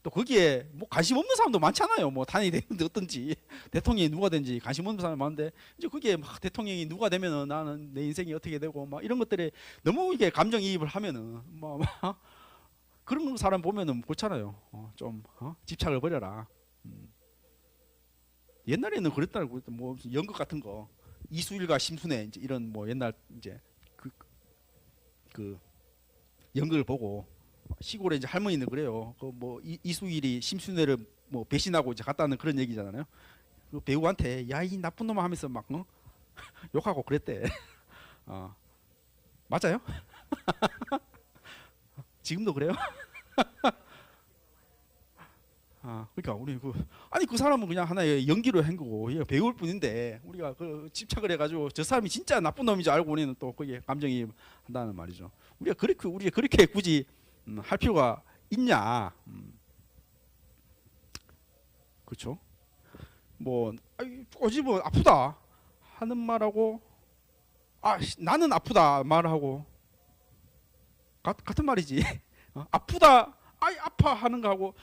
또 거기에 뭐 관심 없는 사람도 많잖아요. 뭐 탄핵이 되는데 어떤지 대통령이 누가 된지 관심 없는 사람이 많은데 이제 거기에 막 대통령이 누가 되면은 나는 내 인생이 어떻게 되고 막 이런 것들에 너무 이게 감정이입을 하면은 그런 사람 보면은 그렇잖아요. 좀 집착을 버려라. 옛날에는 그랬다고 뭐 연극 같은 거 이수일과 심순애 이제 이런 뭐 옛날 이제 그 연극을 보고 시골에 이제 할머니는 그래요. 그 뭐 이수일이 심순애를 뭐 배신하고 이제 갔다는 그런 얘기잖아요. 그 배우한테 야 이 나쁜 놈아 하면서 막 욕하고 그랬대. 맞아요? 지금도 그래요? 그러니까 우리 그 사람은 그냥 하나의 연기로 한 거고 배울 뿐인데 우리가 그 집착을 해가지고 저 사람이 진짜 나쁜 놈인 줄 알고 우리는 또 거기에 감정이 한다는 말이죠. 우리가 그렇게 굳이 할 필요가 있냐? 그렇죠? 뭐 꼬집어 아프다 하는 말하고 나는 아프다 말하고 같은 말이지. 아프다. 아파 하는 거하고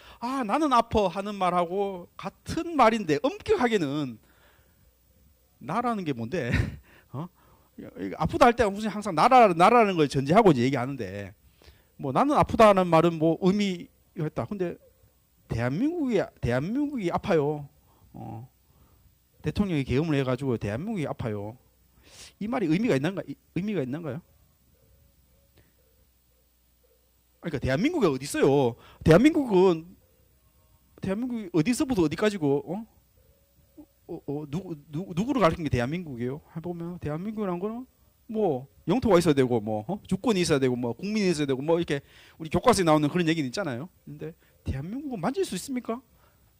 나는 아파 하는 말하고 같은 말인데 엄격하게는 나라는 게 뭔데? 아프다 할 때 무슨 항상 나라는 걸 전제하고 이제 얘기하는데 뭐 나는 아프다는 말은 뭐 의미가 있다. 근데 대한민국이 아파요. 대통령이 계엄을 해가지고 대한민국이 아파요. 이 말이 의미가 있는가요? 그러니까 대한민국이 어디 있어요? 대한민국이 어디서부터 어디까지고 누구를 가리키는 게 대한민국이에요? 해보면 대한민국이라는 거는 뭐 영토가 있어야 되고 뭐 주권이 있어야 되고 뭐 국민이 있어야 되고 뭐 이렇게 우리 교과서에 나오는 그런 얘기는 있잖아요. 근데 대한민국은 만질 수 있습니까?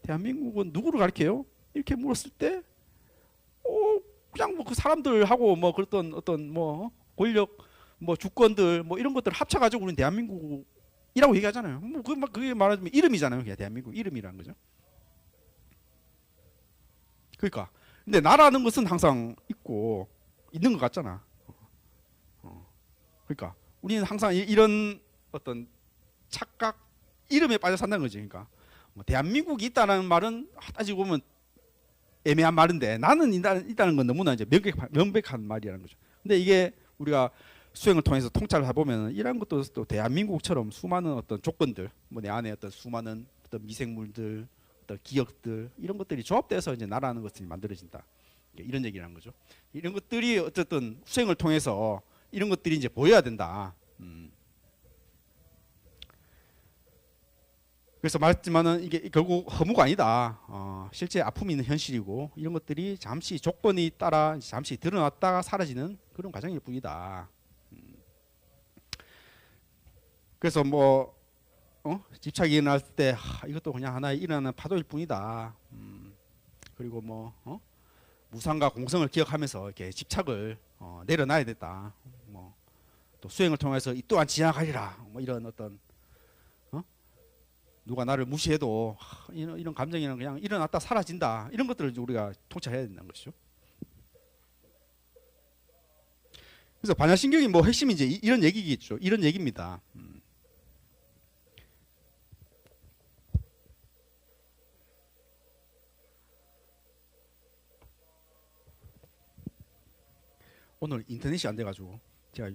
대한민국은 누구를 가리켜요? 이렇게 물었을 때 그냥 뭐 그 사람들하고 뭐 그랬던 어떤 뭐 권력 뭐 주권들 뭐 이런 것들을 합쳐가지고 우리는 대한민국 이라고 얘기하잖아요. 뭐 그게 말하자면 이름이잖아요. 그게 대한민국 이름이라는 거죠. 그러니까 근데 나라는 것은 항상 있고 있는 것 같잖아. 그러니까 우리는 항상 이런 어떤 착각 이름에 빠져 산다는 거지. 그러니까 뭐 대한민국이 있다는 말은 따지고 보면 애매한 말인데 나는 있다는 건 너무나 이제 명백한 말이라는 거죠. 근데 이게 우리가 수행을 통해서 통찰을 해보면 이런 것도 또 대한민국처럼 수많은 어떤 조건들, 뭐 내 안에 어떤 수많은 어떤 미생물들, 어떤 기억들 이런 것들이 조합돼서 이제 나라는 것들이 만들어진다. 이런 얘기라는 거죠. 이런 것들이 어쨌든 수행을 통해서 이런 것들이 이제 보여야 된다. 그래서 말했지만은 이게 결국 허무가 아니다. 실제 아픔이 있는 현실이고 이런 것들이 잠시 조건이 따라 잠시 드러났다가 사라지는 그런 과정일 뿐이다. 그래서 뭐 집착이 일어날 때 이것도 그냥 하나의 일어나는 파도일 뿐이다. 그리고 뭐 무상과 공성을 기억하면서 이렇게 집착을 내려놔야 됐다. 뭐 또 수행을 통해서 이 또한 지나가리라. 뭐 이런 어떤 누가 나를 무시해도 이런 감정이는 그냥 일어났다 사라진다. 이런 것들을 우리가 통찰해야 된다는 것이죠. 그래서 반야신경이 뭐 핵심이 이제 이런 얘기겠죠. 이런 얘기입니다. 오늘 인터넷이 안 돼가지고 제가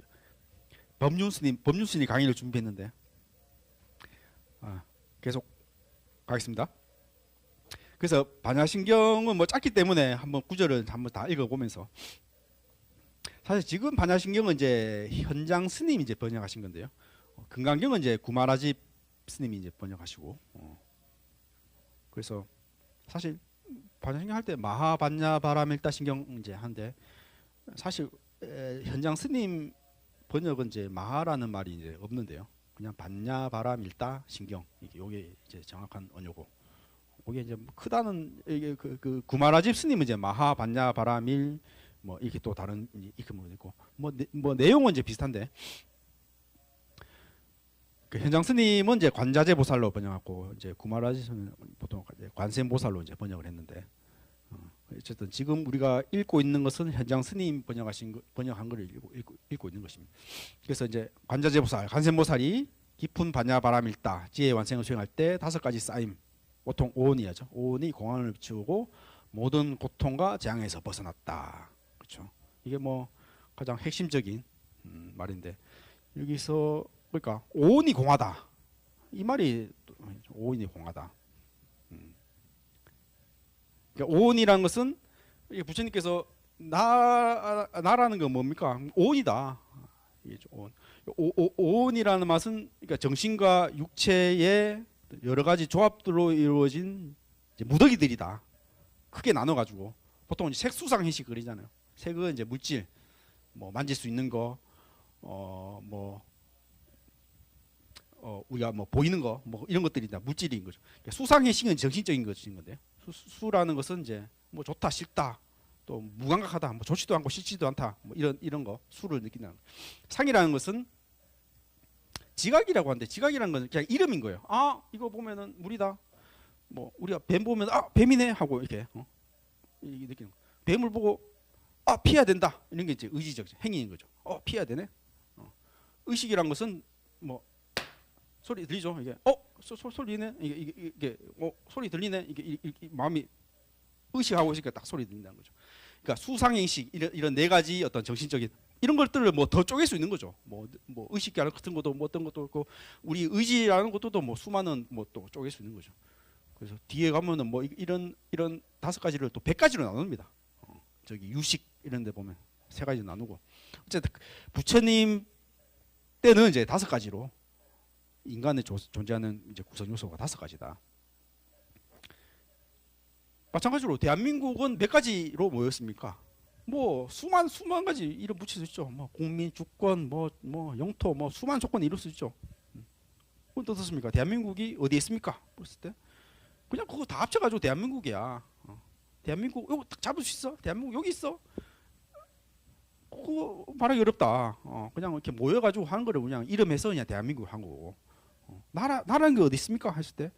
법륜스님 강의를 준비했는데 계속 가겠습니다. 그래서 반야신경은 뭐 짧기 때문에 한번 구절을 한번 다 읽어보면서 사실 지금 반야신경은 이제 현장 스님이 이제 번역하신 건데요. 금강경은 이제 구마라집 스님이 이제 번역하시고 그래서 사실 반야신경 할 때 마하반야바라밀다신경 이제 한데 사실 현장 스님 번역은 이제 마하라는 말이 이제 없는데요. 그냥 반야바라밀다 신경 이게 이제 정확한 언어고, 이게 이제 크다는 이게 그 구마라집 스님은 이제 마하 반야바라밀 뭐 이렇게 또 다른 이렇게 뭐 있고 뭐 내용은 이제 비슷한데 그 현장 스님은 이제 관자재 보살로 번역하고 이제 구마라집 스님은 보통 관세음보살로 이제 번역을 했는데 어쨌든 지금 우리가 읽고 있는 것은 현장 스님 번역한 것을 읽고 있는 것입니다. 그래서 이제 관자재보살, 관세음보살이 깊은 반야바라밀다 지혜 완생을 수행할 때 5가지 쌓임, 보통 오온이야죠. 오온이 공안을 비추고 모든 고통과 재앙에서 벗어났다. 그렇죠. 이게 뭐 가장 핵심적인 말인데 여기서 그러니까 오온이 공하다. 이 말이 오온이 공하다. 그러니까 오온이라는 것은 부처님께서 나라는 건 뭡니까? 오온이다. 오온이라는 맛은 그러니까 정신과 육체의 여러 가지 조합들로 이루어진 무더기들이다. 크게 나눠가지고 보통 색수상 행식 그리잖아요. 색은 이제 물질, 뭐 만질 수 있는 거, 우리가 뭐 보이는 거, 뭐 이런 것들이 다 물질인 거죠. 그러니까 수상 행식은 정신적인 것인 건데, 수라는 것은 이제 뭐 좋다, 싫다, 또 무감각하다, 뭐 좋지도 않고 싫지도 않다, 뭐 이런 거 수를 느낀다는 거. 상이라는 것은 지각이라고 하는데 지각이라는 건 그냥 이름인 거예요. 아 이거 보면은 물이다. 뭐 우리가 뱀 보면 아 뱀이네 하고 이렇게 이게 느끼는 거. 뱀을 보고 아 피해야 된다 이런 게 이제 의지적 행위인 거죠. 피해야 되네. 의식이란 것은 뭐 소리 들리죠? 이게 소리 들리네. 이게 소리 들리네. 이게 마음이 의식하고 있으니까 딱 소리 들린다는 거죠. 그러니까 수상행식 이런 네 가지 어떤 정신적인 이런 것들을 뭐 더 쪼갤 수 있는 거죠. 뭐 의식 같은 것도 뭐 어떤 것도 있고 우리 의지라는 것도 뭐 수많은 뭐 또 쪼갤 수 있는 거죠. 그래서 뒤에 가면은 뭐 이런 5가지를 또 100가지로 나눕니다. 저기 유식 이런 데 보면 3가지 나누고 어쨌든 부처님 때는 이제 5가지로 인간에 존재하는 이제 구성 요소가 5가지다. 마찬가지로 대한민국은 몇 가지로 모였습니까? 뭐 수만 가지 이름 붙일 수 있죠. 뭐 국민, 주권, 뭐 영토, 뭐 수많은 조건을 이룰 수 있죠. 그건 어떻습니까? 대한민국이 어디에 있습니까? 봤을 때 그냥 그거 다 합쳐가지고 대한민국이야. 대한민국 이거 딱 잡을 수 있어? 대한민국 여기 있어? 그거 말하기 어렵다. 그냥 이렇게 모여가지고 하는 거를 그냥 이름해서 그냥 대한민국 한 거고. 나라는 게 어디 있습니까? 했을 때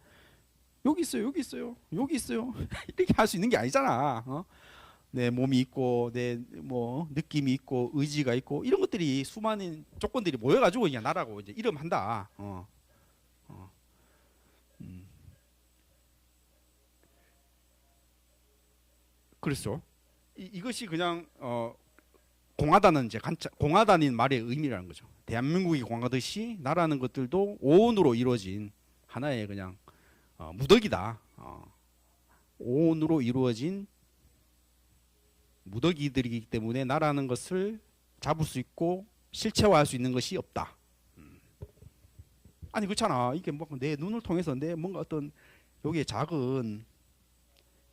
여기 있어요, 여기 있어요, 여기 있어요. 이렇게 할 수 있는 게 아니잖아. 내 몸이 있고 내 뭐 느낌이 있고 의지가 있고 이런 것들이 수많은 조건들이 모여가지고 그냥 나라고 이제 이름한다. 그렇죠. 이것이 그냥 공하다는 이제 공하다는 말의 의미라는 거죠. 대한민국이 공하듯이 나라는 것들도 오온으로 이루어진 하나의 그냥 무더기다. 오온으로 이루어진 무더기들이기 때문에 나라는 것을 잡을 수 있고 실체화할 수 있는 것이 없다. 아니 그렇잖아. 이게 뭐 내 눈을 통해서 내 뭔가 어떤 여기에 작은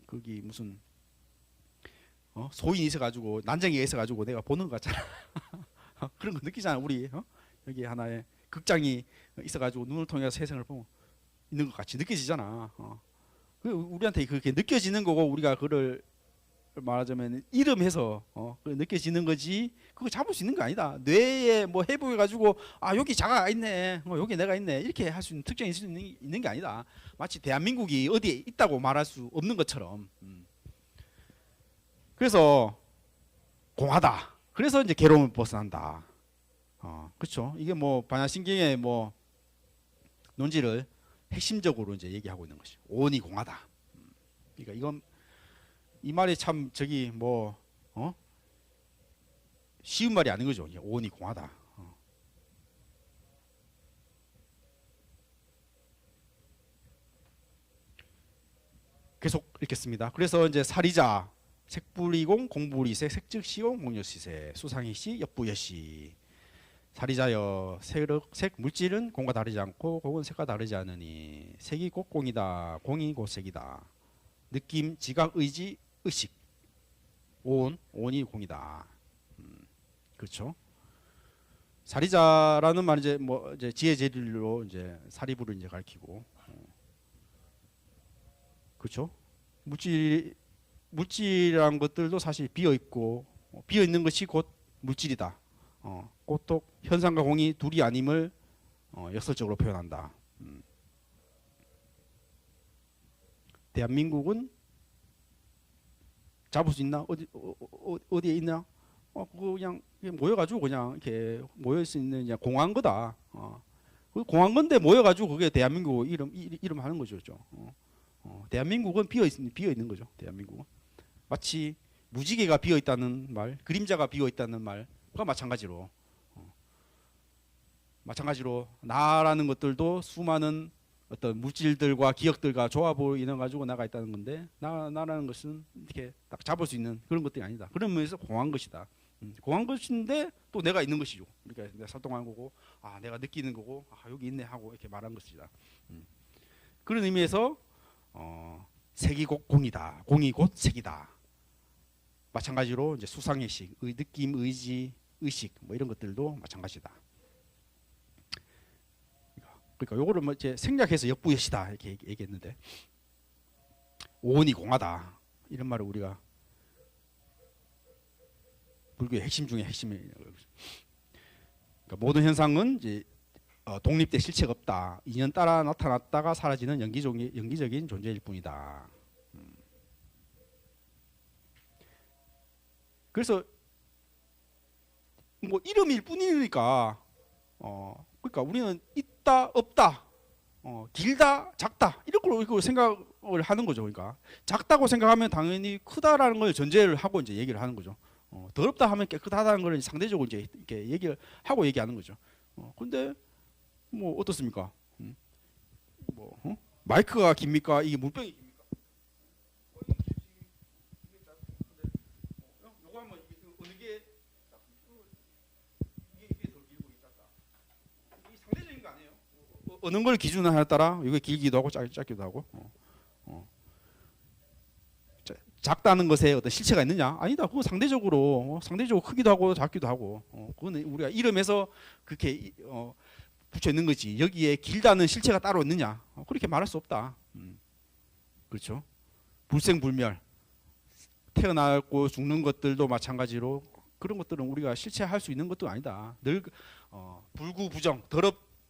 거기 무슨 소인이 있어가지고 난쟁이가 있어가지고 내가 보는 것 같잖아. 그런 거 느끼잖아 우리. 여기 하나의 극장이 있어가지고 눈을 통해서 세상을 보면 있는 것 같이 느껴지잖아. 우리한테 그렇게 느껴지는 거고 우리가 그를 말하자면 이름해서 느껴지는 거지. 그거 잡을 수 있는 거 아니다. 뇌에 뭐 해부해 가지고 아 여기 자가가 있네, 여기 내가 있네 이렇게 할 수 있는 특징이 있을 수 있는 게 아니다. 마치 대한민국이 어디에 있다고 말할 수 없는 것처럼. 그래서 공하다. 그래서 이제 괴로움을 벗어난다. 그렇죠. 이게 뭐 반야신경의 뭐 논지를 핵심적으로 이제 얘기하고 있는 것이 오온이 공하다. 그러니까 이건 이 말이 참 저기 뭐 쉬운 말이 아닌 거죠. 오온이 공하다. 계속 읽겠습니다. 그래서 이제 사리자 색불이공 공불이색 색즉시공 목녀시세 수상이시 역부여시 사리자여 색 물질은 공과 다르지 않고 공은 색과 다르지 않으니 색이 곧 공이다 공이 곧 색이다 느낌 지각 의지 의식 온이 공이다. 그렇죠. 사리자라는 말 이제 뭐 이제 지혜제리로 이제 사리부를 이제 가리키고 그렇죠. 물질이란 것들도 사실 비어 있고 비어 있는 것이 곧 물질이다. 또 현상과 공이 둘이 아님을 역설적으로 표현한다. 대한민국은 잡을 수 있나? 어디에 있나? 그냥 모여가지고 그냥 이렇게 모일 수 있는 그냥 공한 거다. 공한 건데 모여가지고 그게 대한민국 이름 하는 거죠, 그렇죠? 대한민국은 비어 있는 거죠. 대한민국은 마치 무지개가 비어 있다는 말, 그림자가 비어 있다는 말과 마찬가지로 나라는 것들도 수많은 어떤 물질들과 기억들과 조합으로 인해 가지고 나가 있다는 건데 나라는 것은 이렇게 딱 잡을 수 있는 그런 것들이 아니다. 그런 면에서 공한 것이다. 공한 것인데 또 내가 있는 것이죠. 그러니까 내가 활동한 거고, 내가 느끼는 거고, 여기 있네 하고 이렇게 말한 것이다. 그런 의미에서 색이 곧 공이다. 공이 곧 색이다. 마찬가지로 이제 수상의식, 느낌, 의지, 의식 뭐 이런 것들도 마찬가지다. 그러니까 요거를 뭐 이제 생략해서 역부여시다 이렇게 얘기했는데 오온이 공하다 이런 말을 우리가 불교의 핵심 중에 핵심이에요. 그러니까 모든 현상은 이제 독립된 실체가 없다. 인연 따라 나타났다가 사라지는 연기적인 존재일 뿐이다. 그래서 뭐 이름일 뿐이니까 그러니까 우리는 있다 없다 길다 작다 이런 걸로 생각을 하는 거죠. 그러니까 작다고 생각하면 당연히 크다라는 걸 전제를 하고 이제 얘기를 하는 거죠. 더럽다 하면 깨끗하다는 걸 상대적으로 이제 이렇게 얘기를 하고 얘기하는 거죠. 근데 뭐 어떻습니까? 마이크가 깁니까? 이게 물병이 깁니까? 요거 하면 어느 게 이게 더 길고 작다. 이게 상대적인 거 아니에요? 어느 걸 기준하에 따라 이게 길기도 하고 작기도 하고. 작다는 것에 어떤 실체가 있느냐? 아니다. 그거 상대적으로 크기도 하고 작기도 하고. 그거는 우리가 이름에서 그렇게 붙여 있는 거지. 여기에 길다는 실체가 따로 있느냐? 그렇게 말할 수 없다. 그렇죠? 불생불멸. 태어나고 죽는 것들도 마찬가지로 그런 것들은 우리가 실체할 수 있는 것도 아니다. 늘 불구부정,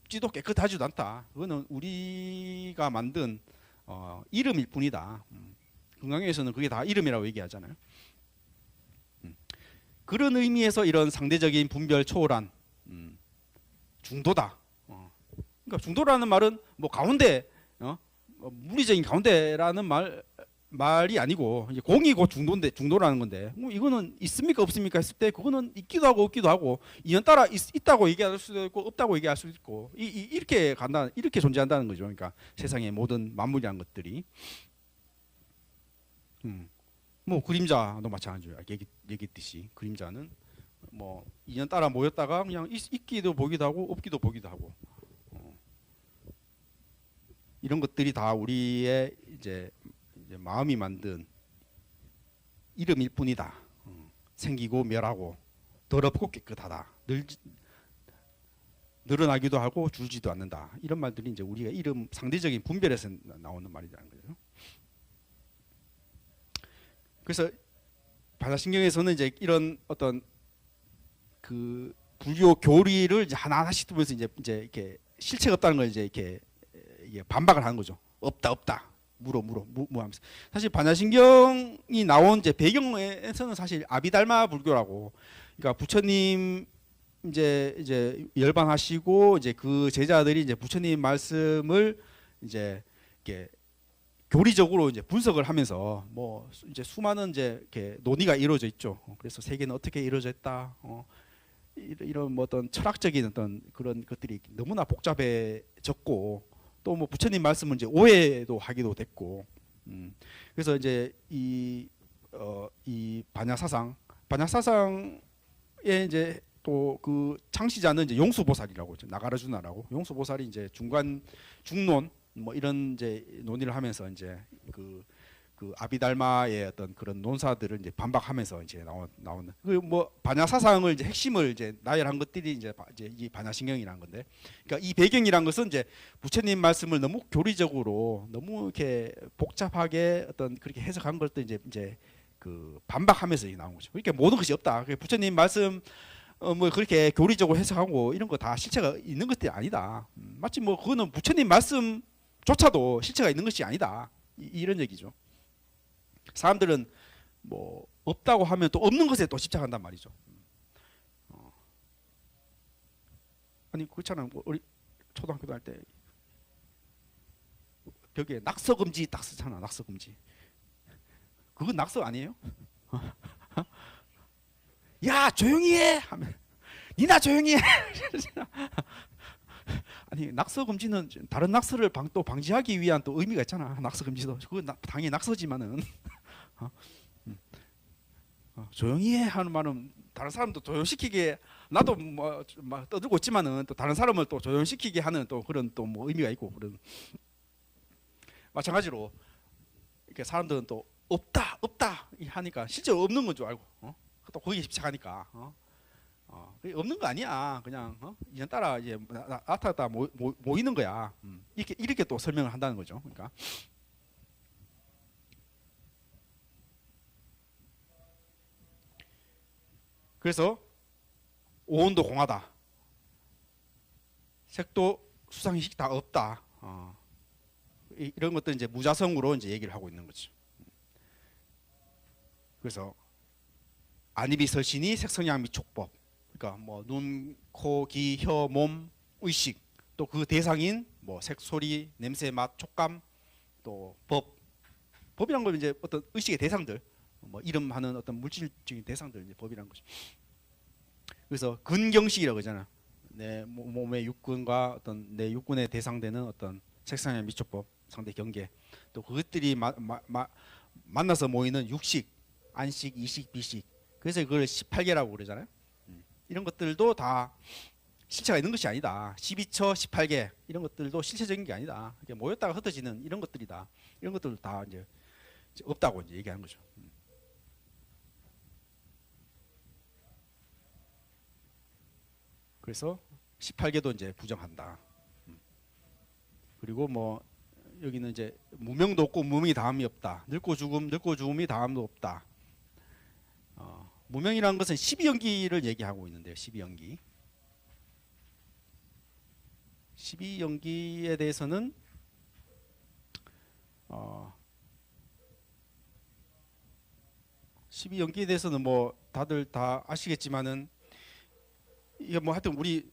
굽지도 깨끗하지도 않다. 그거는 우리가 만든 이름일 뿐이다. 건강에서는 그게 다 이름이라고 얘기하잖아요. 그런 의미에서 이런 상대적인 분별 초월한 중도다. 그러니까 중도라는 말은 뭐 가운데 물리적인 가운데라는 말이 아니고 이제 공이고 중도라는 건데 뭐 이거는 있습니까 없습니까 했을 때 그거는 있기도 하고 없기도 하고 인연따라 있다고 얘기할 수도 있고 없다고 얘기할 수도 있고 이렇게 간다 이렇게 존재한다는 거죠. 그러니까 세상의 모든 만물이란 것들이 뭐 그림자도 마찬가지예요. 얘기했듯이 그림자는 뭐 인연따라 모였다가 그냥 있기도 보기도 하고 없기도 보기도 하고 이런 것들이 다 우리의 이제 마음이 만든 이름일 뿐이다. 생기고 멸하고 더럽고 깨끗하다. 늘어나기도 하고 줄지도 않는다. 이런 말들이 이제 우리가 이름 상대적인 분별에서 나오는 말이라는 거죠. 그래서 반야신경에서는 이제 이런 어떤 그 불교 교리를 이제 하나하나씩 두면서 이제 이렇게 실체가 없다는 걸 이제 이렇게 반박을 하는 거죠. 없다. 물어 하면서 사실 반야신경이 나온 이제 배경에서는 사실 아비달마 불교라고 그러니까 부처님 이제 열반하시고 이제 그 제자들이 이제 부처님 말씀을 이제 이렇게 교리적으로 이제 분석을 하면서 뭐 이제 수많은 이제 이렇게 논의가 이루어져 있죠. 그래서 세계는 어떻게 이루어져 있다. 이런 뭐 어떤 철학적인 어떤 그런 것들이 너무나 복잡해졌고 또 뭐 부처님 말씀은 이제 오해도 하기도 됐고 그래서 이제 이 반야사상에 이제 또 그 창시자는 이제 용수보살이라고 나가라주나라고 용수보살이 이제 중론 뭐 이런 이제 논의를 하면서 이제 그 아비달마의 어떤 그런 논사들을 이제 반박하면서 이제 나오는 그 뭐 반야 사상을 이제 핵심을 이제 나열한 것들이 이제 이 반야신경이라는 건데, 그러니까 이 배경이란 것은 이제 부처님 말씀을 너무 교리적으로 너무 이렇게 복잡하게 어떤 그렇게 해석한 것들 이제 그 반박하면서 나온 거죠. 그러니까 모든 것이 없다. 부처님 말씀 뭐 그렇게 교리적으로 해석하고 이런 거 다 실체가 있는 것들이 아니다. 마치 뭐 그거는 부처님 말씀조차도 실체가 있는 것이 아니다. 이런 얘기죠. 사람들은 뭐 없다고 하면 또 없는 것에 또 집착한단 말이죠. 아니 그렇잖아요. 뭐 우리 초등학교 다닐 때 벽에 낙서 금지 딱 쓰잖아. 낙서 금지. 그건 낙서 아니에요? 야 조용히 해 하면 니나 조용히 해. 아니 낙서 금지는 다른 낙서를 또 방지하기 위한 또 의미가 있잖아. 낙서 금지도 그건 당연히 낙서지만은 조용히 해 하는 말은 다른 사람도 조용시키게 나도 뭐 떠들고 있지만은 또 다른 사람을 또 조용시키게 하는 또 그런 또 뭐 의미가 있고 그런 마찬가지로 이렇게 사람들은 또 없다 하니까 실제로 없는 건 줄 알고 또 거기에 집착하니까 없는 거 아니야. 그냥 이년 따라 이제 나타났다 모이는 거야. 이렇게 또 설명을 한다는 거죠. 그러니까 그래서 오온도 공하다. 색도 수상식 다 없다. 이런 것들 이제 무자성으로 이제 얘기를 하고 있는 거죠. 그래서 안입이 설신이 색성양 미촉법. 그러니까 뭐 눈, 코, 귀, 혀, 몸, 의식 또 그 대상인 뭐 색, 소리, 냄새, 맛, 촉감 또 법이란 건 이제 어떤 의식의 대상들 뭐 이름하는 어떤 물질적인 대상들 이제 법이란 거죠. 그래서 근경식이라고 그러잖아. 내 몸의 육근과 어떤 내 육근에 대상되는 어떤 색상의 미촉법, 상대 경계 또 그것들이 만나서 모이는 육식, 안식, 이식, 비식. 그래서 그걸 18개라고 그러잖아요. 이런 것들도 다 실체가 있는 것이 아니다. 12처, 18개 이런 것들도 실체적인 게 아니다. 모였다가 흩어지는 이런 것들이다. 이런 것들 다 이제 없다고 이제 얘기하는 거죠. 그래서 18개도 이제 부정한다. 그리고 뭐 여기는 이제 무명도 없고 무명이 다음이 없다. 늙고 죽음이 다음도 없다. 무명이라는 것은 12연기를 얘기하고 있는데요. 12연기. 12연기에 대해서는 12연기에 대해서는 뭐 다들 다 아시겠지만은 이게 뭐 하여튼 우리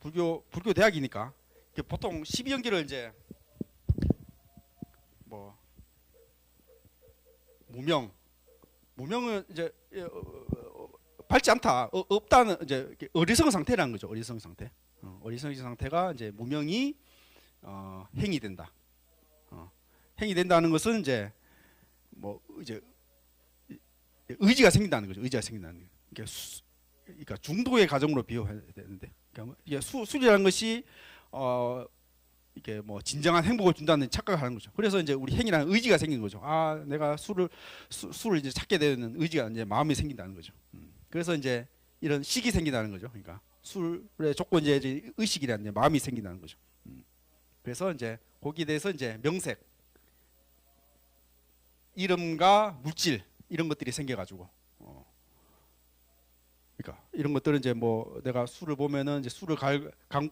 불교 대학이니까 보통 12연기를 이제 뭐 무명은 이제 밝지 않다, 없다는 이제 어리석은 상태라는 거죠. 어리석은 상태. 어리석은 상태가 이제 무명이 행이 된다. 행이 된다는 것은 이제 뭐 이제 의지가 생긴다는 거죠. 의지가 생긴다는 거. 그러니까 중도의 과정으로 비유해야 되는데, 그러니까 이게 술이라는 것이 이게 뭐 진정한 행복을 준다는 착각을 하는 거죠. 그래서 이제 우리 행이라는 의지가 생긴 거죠. 아, 내가 술을 이제 찾게 되는 의지가 이제 마음이 생긴다는 거죠. 그래서 이제 이런 식이 생긴다는 거죠. 그러니까 술의 조건이 이제 의식이라는 이제 마음이 생긴다는 거죠. 그래서 이제 거기에 대해서 이제 명색, 이름과 물질 이런 것들이 생겨가지고, 그러니까 이런 것들은 이제 뭐 내가 술을 보면은 이제 술을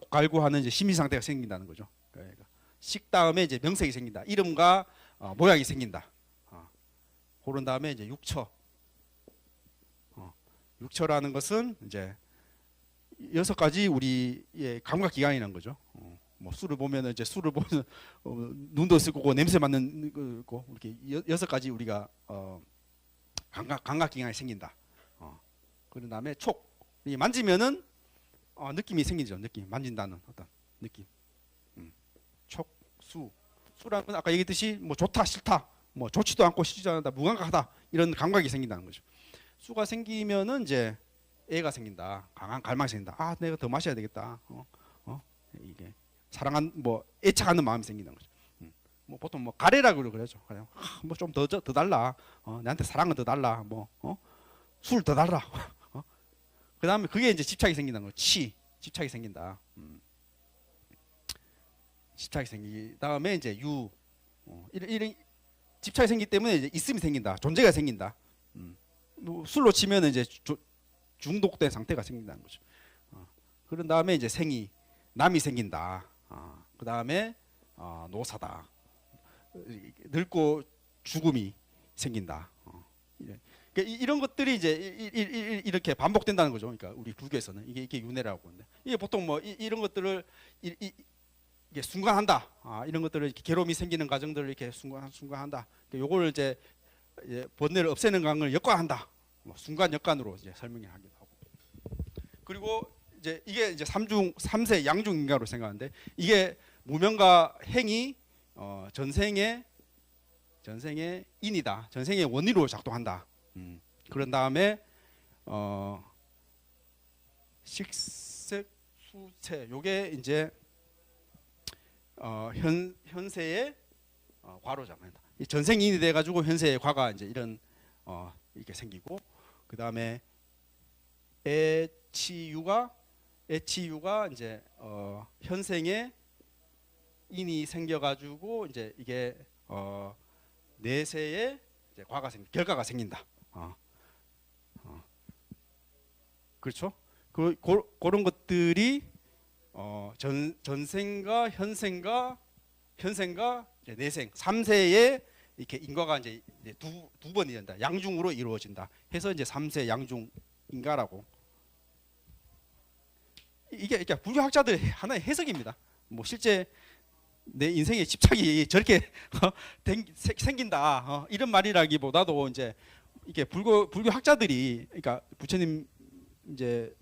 갈구하는 이제 심리 상태가 생긴다는 거죠. 그러니까 식 다음에 이제 명색이 생긴다. 이름과 모양이 생긴다. 그런 다음에 이제 육처. 육처라는 것은 이제 6가지 우리의 감각 기관이라는 거죠. 뭐 술을 보면은 이제 술을 보면 눈도 있을 거고 냄새 맡는 거고 이렇게 6가지 우리가 감각 기관이 생긴다. 그런 다음에 촉, 이 만지면은 느낌이 생기죠. 느낌, 만진다는 어떤 느낌. 촉, 수라는 건 아까 얘기했듯이 뭐 좋다, 싫다, 뭐 좋지도 않고 싫지도 않다, 무감각하다 이런 감각이 생긴다는 거죠. 수가 생기면은 이제 애가 생긴다, 강한 갈망이 생긴다. 아, 내가 더 마셔야 되겠다. 이게 사랑한 뭐 애착하는 마음이 생긴다는 거죠. 뭐 보통 뭐 가래라고 그러죠. 그냥 뭐 좀 더 달라. 내한테 사랑은 더 달라. 뭐 술 더 달라. 그 다음에 그게 이제 집착이 생긴다는 거죠. 집착이 생긴다. 집착이 생기 다음에 이제 이런 집착이 생기기 때문에 이제 있음이 생긴다. 존재가 생긴다. 뭐 술로 치면 이제 중독된 상태가 생긴다는 거죠. 그런 다음에 이제 남이 생긴다. 그 다음에 노사다. 늙고 죽음이 생긴다. 그러니까 이런 것들이 이제 이렇게 반복된다는 거죠. 그러니까 우리 불교에서는 이게 윤회라고 하는데, 이게 보통 뭐 이런 것들을 이게 순간한다. 이런 것들을 이렇게 괴로움이 생기는 과정들을 이렇게 순간한다. 요거를 이제 번뇌를 없애는 강을 역관한다. 뭐 순간 역관으로 이제 설명하기도 하고. 그리고 이제 이게 이제 삼세 양중인가로 생각하는데, 이게 무명과 행이 전생의 인이다. 전생의 원인으로 작동한다. 그런 다음에 식색 수체, 요게 이제 현세의 과로자. 전생인이 돼 가지고 현세의 과가 이제 이런 이렇게 생기고, 그 다음에 애치유가 이제 현생의 인이 생겨 가지고 이제 이게 내세의 이제 결과가 생긴다. 그렇죠? 그런 것들이 전생과 현생과 이제 내생 3세의 이렇게 인과가 이제 두 번이 된다. 양중으로 이루어진다. 해서 이제 3세 양중 인가라고. 이게 그러니까 불교학자들 하나의 해석입니다. 뭐 실제 내 인생의 집착이 저렇게 생긴다, 이런 말이라기보다도 이제 이게 불교 학자들이, 그러니까 부처님 이제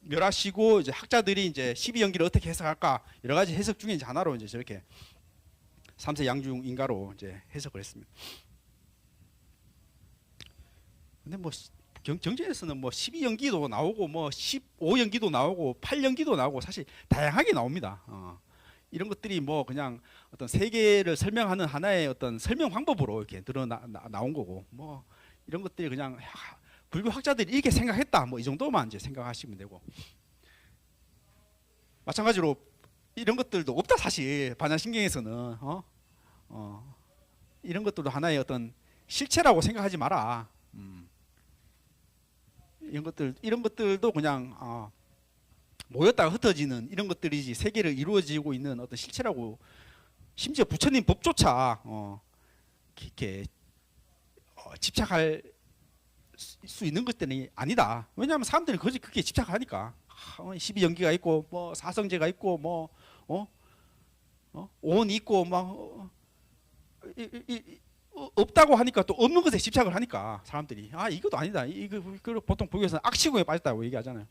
멸하시고 이제 학자들이 이제 12연기를 어떻게 해석할까, 여러 가지 해석 중에 이제 하나로 이제 저렇게 3세 양중 인가로 이제 해석을 했습니다. 근데 뭐 경전에서는 뭐 12연기도 나오고 뭐 15연기도 나오고 8연기도 나오고 사실 다양하게 나옵니다. 이런 것들이 뭐 그냥 어떤 세계를 설명하는 하나의 어떤 설명 방법으로 이렇게 나온 거고, 뭐 이런 것들이 그냥 불교 학자들이 이렇게 생각했다, 뭐 이 정도만 이제 생각하시면 되고, 마찬가지로 이런 것들도 없다. 사실 반야신경에서는 이런 것들도 하나의 어떤 실체라고 생각하지 마라. 이런 것들도 그냥 모였다가 흩어지는 이런 것들이지 세계를 이루어지고 있는 어떤 실체라고 심지어 부처님 법조차 이렇게 집착할 수 있는 것들이 아니다. 왜냐하면 사람들이 그게 집착하니까 12연기가 있고 뭐 사성제가 있고 뭐 오온이 있고 막 없다고 하니까 또 없는 것에 집착을 하니까 사람들이 이것도 아니다. 이거 보통 불교에서는 악취공에 빠졌다고 얘기하잖아요.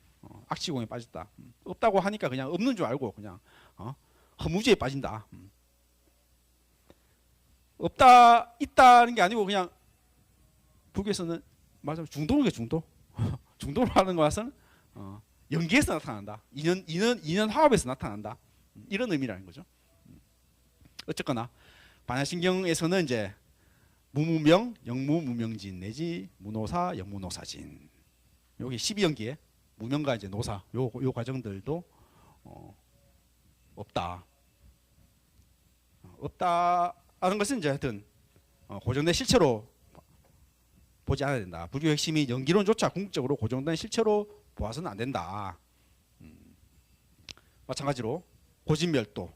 악취공에 빠졌다. 없다고 하니까 그냥 없는 줄 알고 그냥 허무주의에 빠진다. 없다 있다는 게 아니고 그냥 불교에서는 맞아 중도는 게 중도. 중도로 하는 것은 연기에서 나타난다. 인연 화합에서 나타난다. 이런 의미라는 거죠. 어쨌거나 반야신경에서는 이제 무무명, 영무무명진 내지 무노사, 영무노사진. 여기 12연기에 무명과 이제 노사 요 과정들도 없다. 없다는 것은 이제 하여튼 고정된 실체로 보지 않아야 된다. 불교 핵심이 연기론조차 궁극적으로 고정된 실체로 보아서는 안 된다. 마찬가지로 고진멸도.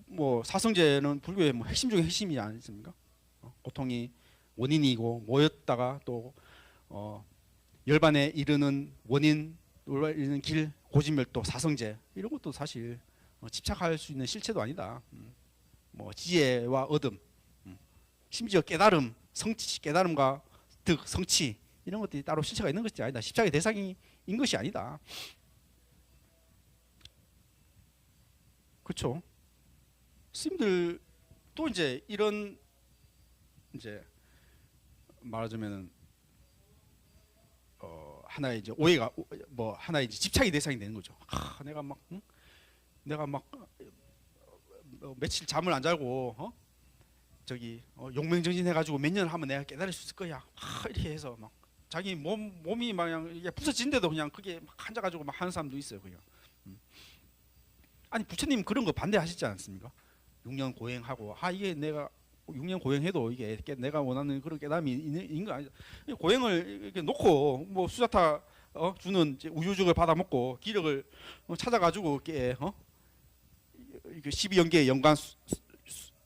뭐 사성제는 불교의 뭐 핵심 중에 핵심이지 않습니까? 고통이 원인이고 모였다가 또 열반에 이르는 원인, 이르는 길, 고진멸도, 사성제 이런 것도 사실 집착할 수 있는 실체도 아니다. 뭐 지혜와 얻음, 심지어 깨달음, 성취, 깨달음과 득, 성취 이런 것들이 따로 실체가 있는 것이 아니다. 집착의 대상인 것이 아니다. 그렇죠? 스님들 또 이제 이런 이제 말하자면은 하나의 이제 오해가 뭐 하나의 이제 집착의 대상이 되는 거죠. 내가 막 며칠 잠을 안 자고 저기 용맹정진해가지고 몇 년 하면 내가 깨달을 수 있을 거야. 이렇게 해서 막 자기 몸이 막 그냥 부서진데도 그냥 그게 막 앉아가지고 막 하는 사람도 있어요. 그냥. 아니 부처님 그런 거 반대하시지 않습니까? 6년 고행하고 이게 내가 6년 고행해도 이게 내가 원하는 그런 깨달음이 있는 거 아니다. 고행을 이렇게 놓고 뭐 수자타 주는 우유죽을 받아 먹고 기력을 찾아가지고 이렇게 이게 12연계의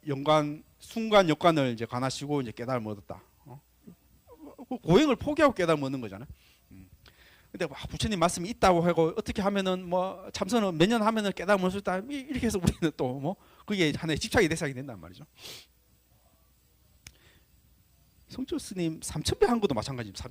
연관 순간 역관을 이제 관하시고 이제 깨달음을 얻었다. 고행을 포기하고 깨달음을 얻는 거잖아요. 근데 부처님 말씀이 있다고 하고 어떻게 하면은 뭐 참선을 몇 년 하면은 깨달음을 얻을 수 있다 이렇게 해서 우리는 또 뭐 그게 하나의 집착의 대상이 된단 말이죠. 성철 스님 삼천배 한 것도 마찬가지입니다.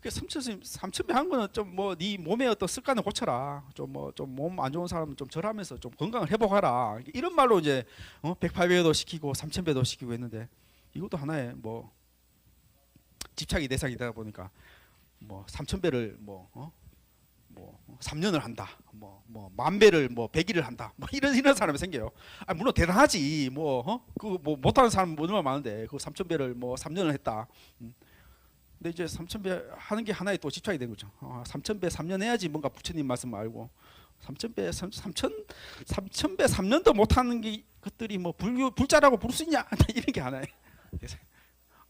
성철 스님 삼천배 한 거는 좀 뭐 네 몸의 어떤 습관을 고쳐라. 좀 몸 안 좋은 사람은 좀 절하면서 좀 건강을 회복하라. 이런 말로 이제 108배도 시키고 3000배도 시키고 했는데 이것도 하나의 뭐 집착의 대상이다 보니까 뭐 3000배를 뭐 3년을 한다. 뭐 10,000배를 뭐 100일을 한다. 뭐 이런 사람이 생겨요. 물론 대단하지. 뭐 못하는 사람 얼마나 많은데 그 3000배를 뭐 3년을 했다. 근데 이제 3000배 하는 게 하나의 또 집착이 된 거죠. 3000배 3년 해야지 뭔가 부처님 말씀 알고 3000배 3000배 3년도 못하는 게 것들이 뭐 불자라고 부를 수 있냐 이런 게 하나예요.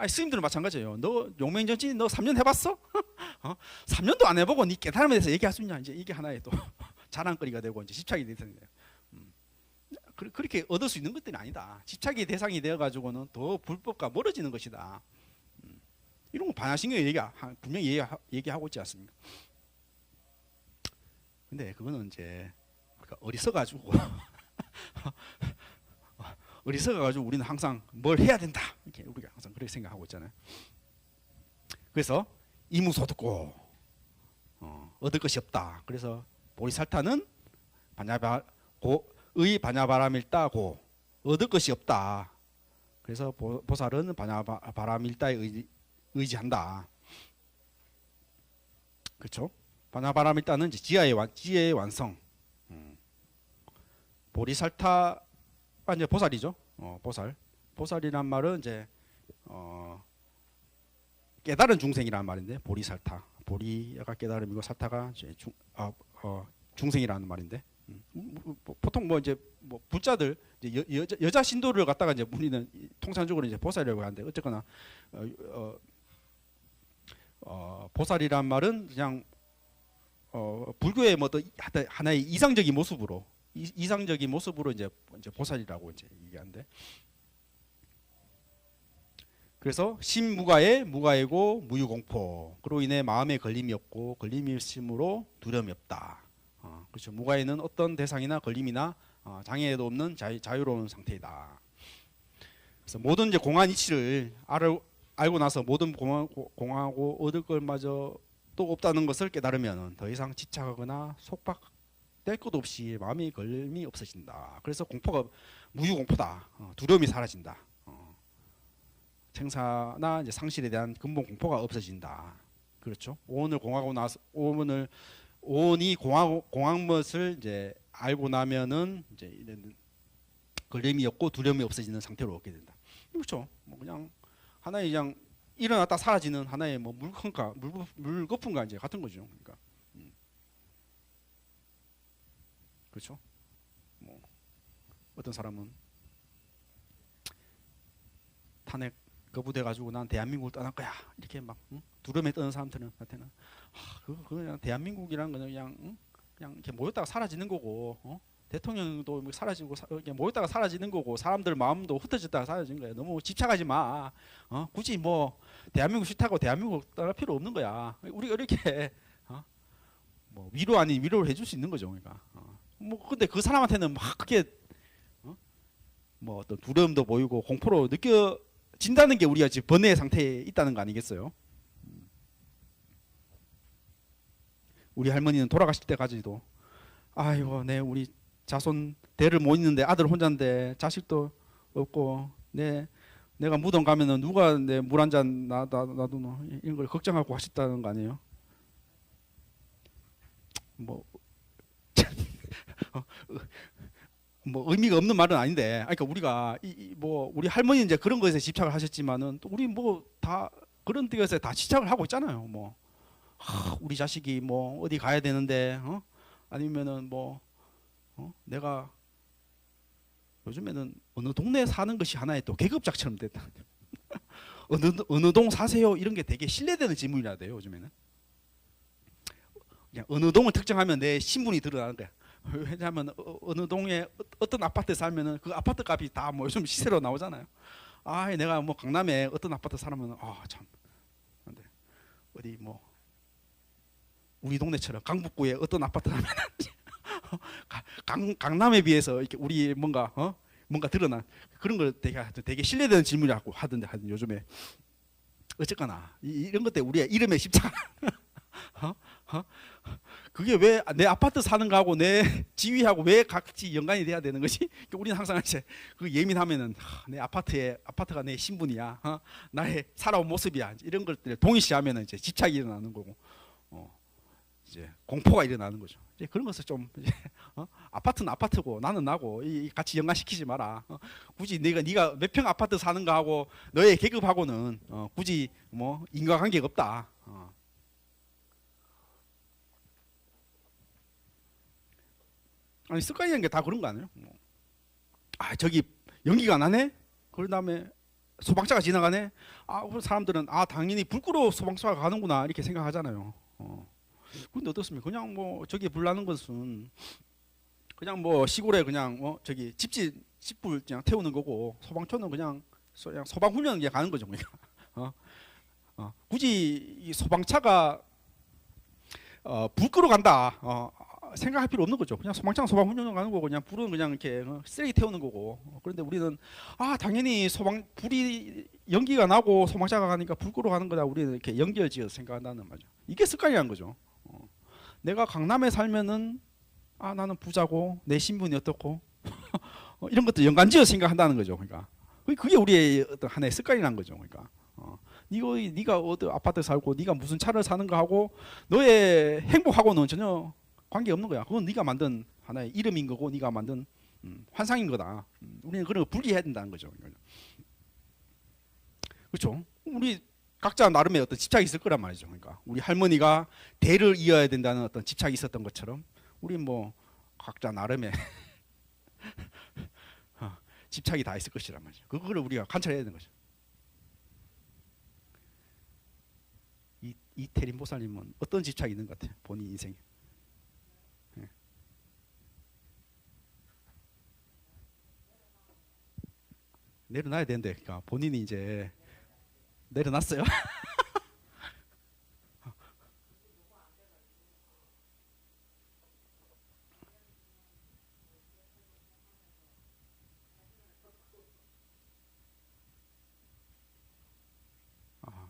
스님들은 마찬가지예요. 너 용맹정진 너 3년 해봤어? 3년도 안 해보고 네 깨달음에 대해서 얘기할 수 있냐? 이제 이게 하나의 또 자랑거리가 되고 이제 집착이 되는 거예요. 그렇게 얻을 수 있는 것들이 아니다. 집착의 대상이 되어 가지고는 더 불법과 멀어지는 것이다. 이런 거 반야신경 분명히 얘기하고 있지 않습니까? 근데 그거는 이제 어리석어가지고 어리석어가지고 우리는 항상 뭘 해야 된다 이렇게 우리가 항상 그렇게 생각하고 있잖아요. 그래서 이무소득고 얻을 것이 없다. 그래서 보리살타는 반야바람일다고 얻을 것이 없다. 그래서 보살은 반야바람일다에 의지한다. 그렇죠? 반야바람일다는 이제 지혜의 완성. 보리살타 이제 보살이죠. 보살이란 말은 이제 깨달은 중생이라는 말인데 보리살타. 보리가 깨달음이고 살타가 이제 중생이라는 말인데 보통 뭐 이제 뭐 불자들 이제 여자 신도를 갖다가 이제 우리는 통상적으로 이제 보살이라고 하는데 어쨌거나 보살이란 말은 그냥 불교의 뭐 어떤 하나의 이상적인 모습으로 이상적인 모습으로 이제 보살이라고 이제 얘기하는데, 그래서 심무가에 무가이고 무유공포, 그로 인해 마음에 걸림이 없고 걸림이 없음으로 두려움이 없다. 그렇죠. 무가에는 어떤 대상이나 걸림이나 장애도 없는 자유로운 상태이다. 그래서 모든 이제 공한 이치를 알고 나서 모든 공하고 얻을 것마저 또 없다는 것을 깨달으면 더 이상 집착하거나 속박될 것 없이 마음의 걸림이 없어진다. 그래서 공포가 무유공포다. 두려움이 사라진다. 생사나 이제 상실에 대한 근본 공포가 없어진다. 그렇죠. 오온을 공하고 나서 오온이 공한 것을 이제 알고 나면은 이제 이런 걸림이 없고 두려움이 없어지는 상태로 얻게 된다. 그렇죠. 뭐 그냥 하나의 그냥 일어났다 사라지는 하나의 뭐 물거품과 이제 같은 거죠. 그러니까 그렇죠. 뭐 어떤 사람은 탄핵 거부돼 가지고 난 대한민국을 떠날 거야 이렇게 막 두려움에 떠는 사람들한테는 그거 그냥 대한민국이라는 거는 그냥 이렇게 모였다가 사라지는 거고, 대통령도 사라지고 이렇게 모였다가 사라지는 거고, 사람들 마음도 흩어졌다가 사라지는 거야. 너무 집착하지 마. 굳이 뭐 대한민국 싫다고 대한민국 떠날 필요 없는 거야. 우리가 이렇게 뭐 위로 아닌 위로를 해줄 수 있는 거죠. 그러니까 뭐 근데 그 사람한테는 막 그게 뭐 어떤 두려움도 보이고 공포로 느껴진다는 게 우리가 지금 번뇌의 상태에 있다는 거 아니겠어요? 우리 할머니는 돌아가실 때까지도 아이고 우리 자손 대를 못 잇는데 아들 혼자인데 자식도 없고 내가 무덤 가면은 누가 내 물 한 잔 놔두노 이런 걸 걱정하고 하셨다는 거 아니에요? 뭐 의미가 없는 말은 아닌데, 그러니까 우리가 뭐 우리 할머니 이제 그런 것에 집착을 하셨지만은 또 우리 뭐 다 그런 데에서 다 집착을 하고 있잖아요. 뭐 우리 자식이 뭐 어디 가야 되는데 아니면은 뭐 내가 요즘에는 어느 동네에 사는 것이 하나의 또 계급작처럼 됐다. 어느 동 사세요 이런 게 되게 신뢰되는 질문이라 돼요. 요즘에는 그냥 어느 동을 특정하면 내 신분이 드러나는 거야. 왜냐하면 어느 동에 어떤 아파트에 살면은 그 아파트 값이 다 뭐 요즘 시세로 나오잖아요. 내가 뭐 강남에 어떤 아파트 살면 참 근데 어디 뭐 우리 동네처럼 강북구에 어떤 아파트 하면 강남에 비해서 이렇게 우리 뭔가 드러난 그런 걸 되게 신뢰되는 질문이라고 하던데 요즘에 어쨌거나 이런 것 때문에 우리가 이름에 집착 그게 왜 내 아파트 사는 거하고 내 지위하고 왜 같이 연관이 돼야 되는 거지? 우리는 항상 이제 그 예민하면은 내 아파트가 내 신분이야, 나의 살아온 모습이야, 이런 것들 동일시하면은 이제 집착이 일어나는 거고, 이제 공포가 일어나는 거죠. 이제 그런 것을 좀 이제 아파트는 아파트고 나는 나고 같이 연관시키지 마라. 굳이 네가 몇 평 아파트 사는 거하고 너의 계급하고는 굳이 뭐 인과관계가 없다. 아니 습관이라는 게 다 그런 거 아니에요? 저기 연기가 나네? 그 다음에 소방차가 지나가네? 그 사람들은 당연히 불 끄러 소방차가 가는구나 이렇게 생각하잖아요. 근데 어떻습니까? 그냥 뭐 저기 불 나는 것은 그냥 뭐 시골에 그냥 저기 집불 그냥 태우는 거고, 소방차는 그냥 소방 훈련 그냥 가는 거죠. 그러니까 굳이 이 소방차가 불 끄러 간다 생각할 필요 없는 거죠. 그냥 소방차는 소방 훈련을 가는 거고, 그냥 불은 그냥 이렇게 쓰레기 태우는 거고. 그런데 우리는 당연히 불이 연기가 나고 소방차가 가니까 불 끄러 가는 거다. 우리는 이렇게 연결지어서 생각한다는 말이죠. 이게 습관이라는 거죠. 내가 강남에 살면은 나는 부자고 내 신분이 어떻고 이런 것도 연관지어서 생각한다는 거죠. 그러니까 그게 우리의 어떤 하나의 습관이라는 거죠. 그러니까 네가 어디 아파트 살고 네가 무슨 차를 사는가 하고 너의 행복하고는 전혀 관계 없는 거야. 그건 네가 만든 하나의 이름인 거고 네가 만든 환상인 거다. 우리는 그런 거 분리해야 된다는 거죠. 그렇죠? 우리 각자 나름의 어떤 집착이 있을 거란 말이죠. 그러니까 우리 할머니가 대를 이어야 된다는 어떤 집착이 있었던 것처럼 우리 뭐 각자 나름의 집착이 다 있을 것이란 말이죠. 그거를 우리가 관찰해야 되는 거죠. 이태림 보살님은 어떤 집착이 있는 것 같아요? 본인 인생에. 예. 내려놔야 되는데, 그러니까 본인이 이제 내려놨어요. 아,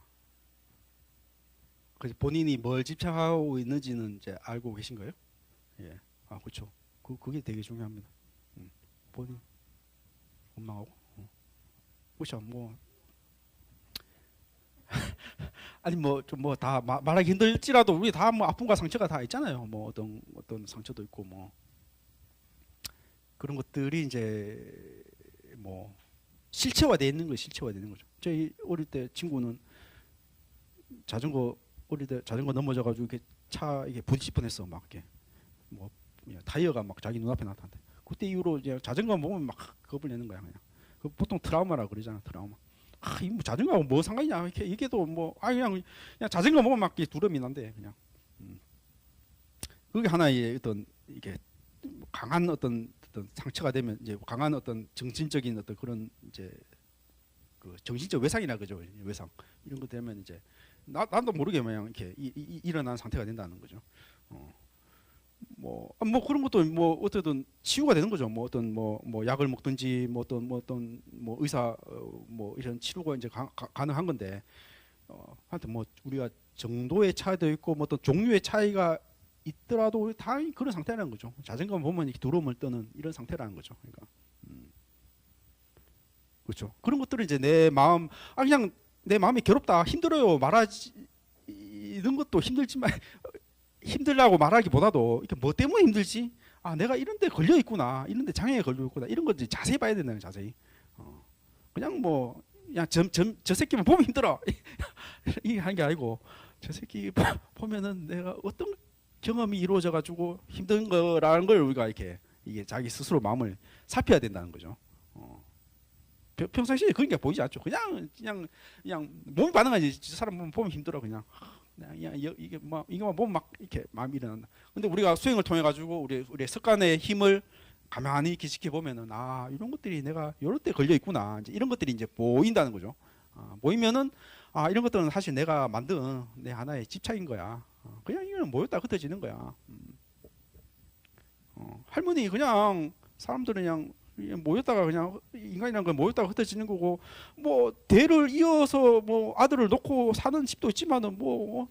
그래서 본인이 뭘 집착하고 있는지는 이제 알고 계신 거예요? 예. 아, 그렇죠. 그게 되게 중요합니다. 본인 원망하고. 그렇죠. 뭐 아니 뭐 좀 뭐 다 말하기 힘들지라도 우리 다 뭐 아픔과 상처가 다 있잖아요. 뭐 어떤 상처도 있고 뭐 그런 것들이 이제 뭐 실체화되어 있는 거 실체화되는 거죠. 저희 어릴 때 친구는 자전거 어릴 때 자전거 넘어져 가지고 이렇게 차 이게 부딪힐 뻔했어. 막 이렇게 뭐 타이어가 막 자기 눈앞에 나타난대. 그때 이후로 이제 자전거 보면 막 겁을 내는 거야 그냥. 그 보통 트라우마라 그러잖아. 트라우마. 이 뭐 자전거하고 뭐 상관이냐 이렇게 이게도 뭐 그냥 자전거 보면 막 두려움이 난대 그냥. 그게 하나의 어떤 이게 강한 어떤 상처가 되면 이제 강한 어떤 정신적인 어떤 그런 이제 그 정신적 외상이라 그죠. 외상 이런 거 되면 이제 나도 모르게 그냥 이렇게 일어난 상태가 된다는 거죠. 뭐 그런 것도 뭐 어쨌든 치유가 되는 거죠. 뭐 어떤 뭐 약을 먹든지 뭐 어떤 뭐 의사 뭐 이런 치료가 이제 가능한 건데 하여튼 뭐 우리가 정도의 차이도 있고 뭐 어떤 종류의 차이가 있더라도 다 그런 상태라는 거죠. 자전거 보면 이렇게 두려움을 떠는 이런 상태라는 거죠. 그러니까 그렇죠. 그런 것들은 이제 내 마음 그냥 내 마음이 괴롭다 힘들어요 말하지 이런 것도 힘들지만 힘들다고 말하기보다도 이게 뭐 때문에 힘들지? 내가 이런 데 걸려 있구나. 이런 데 장애에 걸려 있구나. 이런 거 자세히 봐야 된다는 자세히. 그냥 뭐 그냥 저 새끼만 보면 힘들어. 이게 하는 게 아니고 저 새끼 보면은 내가 어떤 경험이 이루어져 가지고 힘든 거라는 걸 우리가 이게 자기 스스로 마음을 살펴야 된다는 거죠. 평상시에 그런 게 보이지 않죠. 그냥 몸이 반응하지. 저 사람 보면 힘들어 그냥. 이게만 보면 막 이렇게 마음이 일어난다. 근데 우리가 수행을 통해 가지고 우리 습관의 힘을 가만히 이렇게 지켜보면은 이런 것들이 내가 이럴 때 걸려 있구나. 이제 이런 것들이 이제 보인다는 거죠. 보이면은 이런 것들은 사실 내가 만든 내 하나의 집착인 거야. 그냥 이거는 모였다 흩어지는 거야. 할머니 그냥 사람들은 그냥 모였다가 그냥 인간이란 건 모였다가 흩어지는 거고 뭐 대를 이어서 뭐 아들을 놓고 사는 집도 있지만은 뭐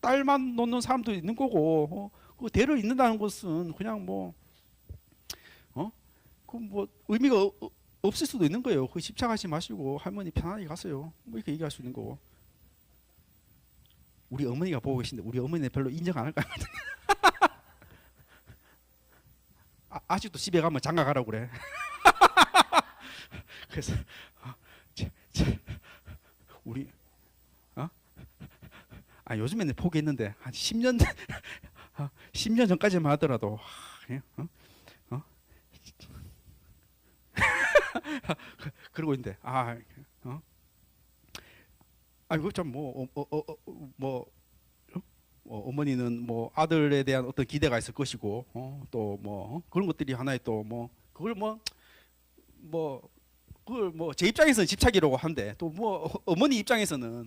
딸만 놓는 사람도 있는 거고 그 대를 잇는다는 것은 그냥 그 뭐 의미가 없을 수도 있는 거예요. 그 집착하지 마시고 할머니 편안하게 가세요. 뭐 이렇게 얘기할 수 있는 거고. 우리 어머니가 보고 계신데 우리 어머니는 별로 인정 안 할 거야. 아직도 집에 가면 장가 가라고 그래. 그래서 우리 요즘에는 포기했는데 한 10년 10년 전까지만 하더라도 그러고 있는데 이거 참 어머니는 뭐 아들에 대한 어떤 기대가 있을 것이고 또 뭐 그런 것들이 하나의 또 뭐 그걸 그걸 제 입장에서는 집착이라고 한데 또 뭐 어머니 입장에서는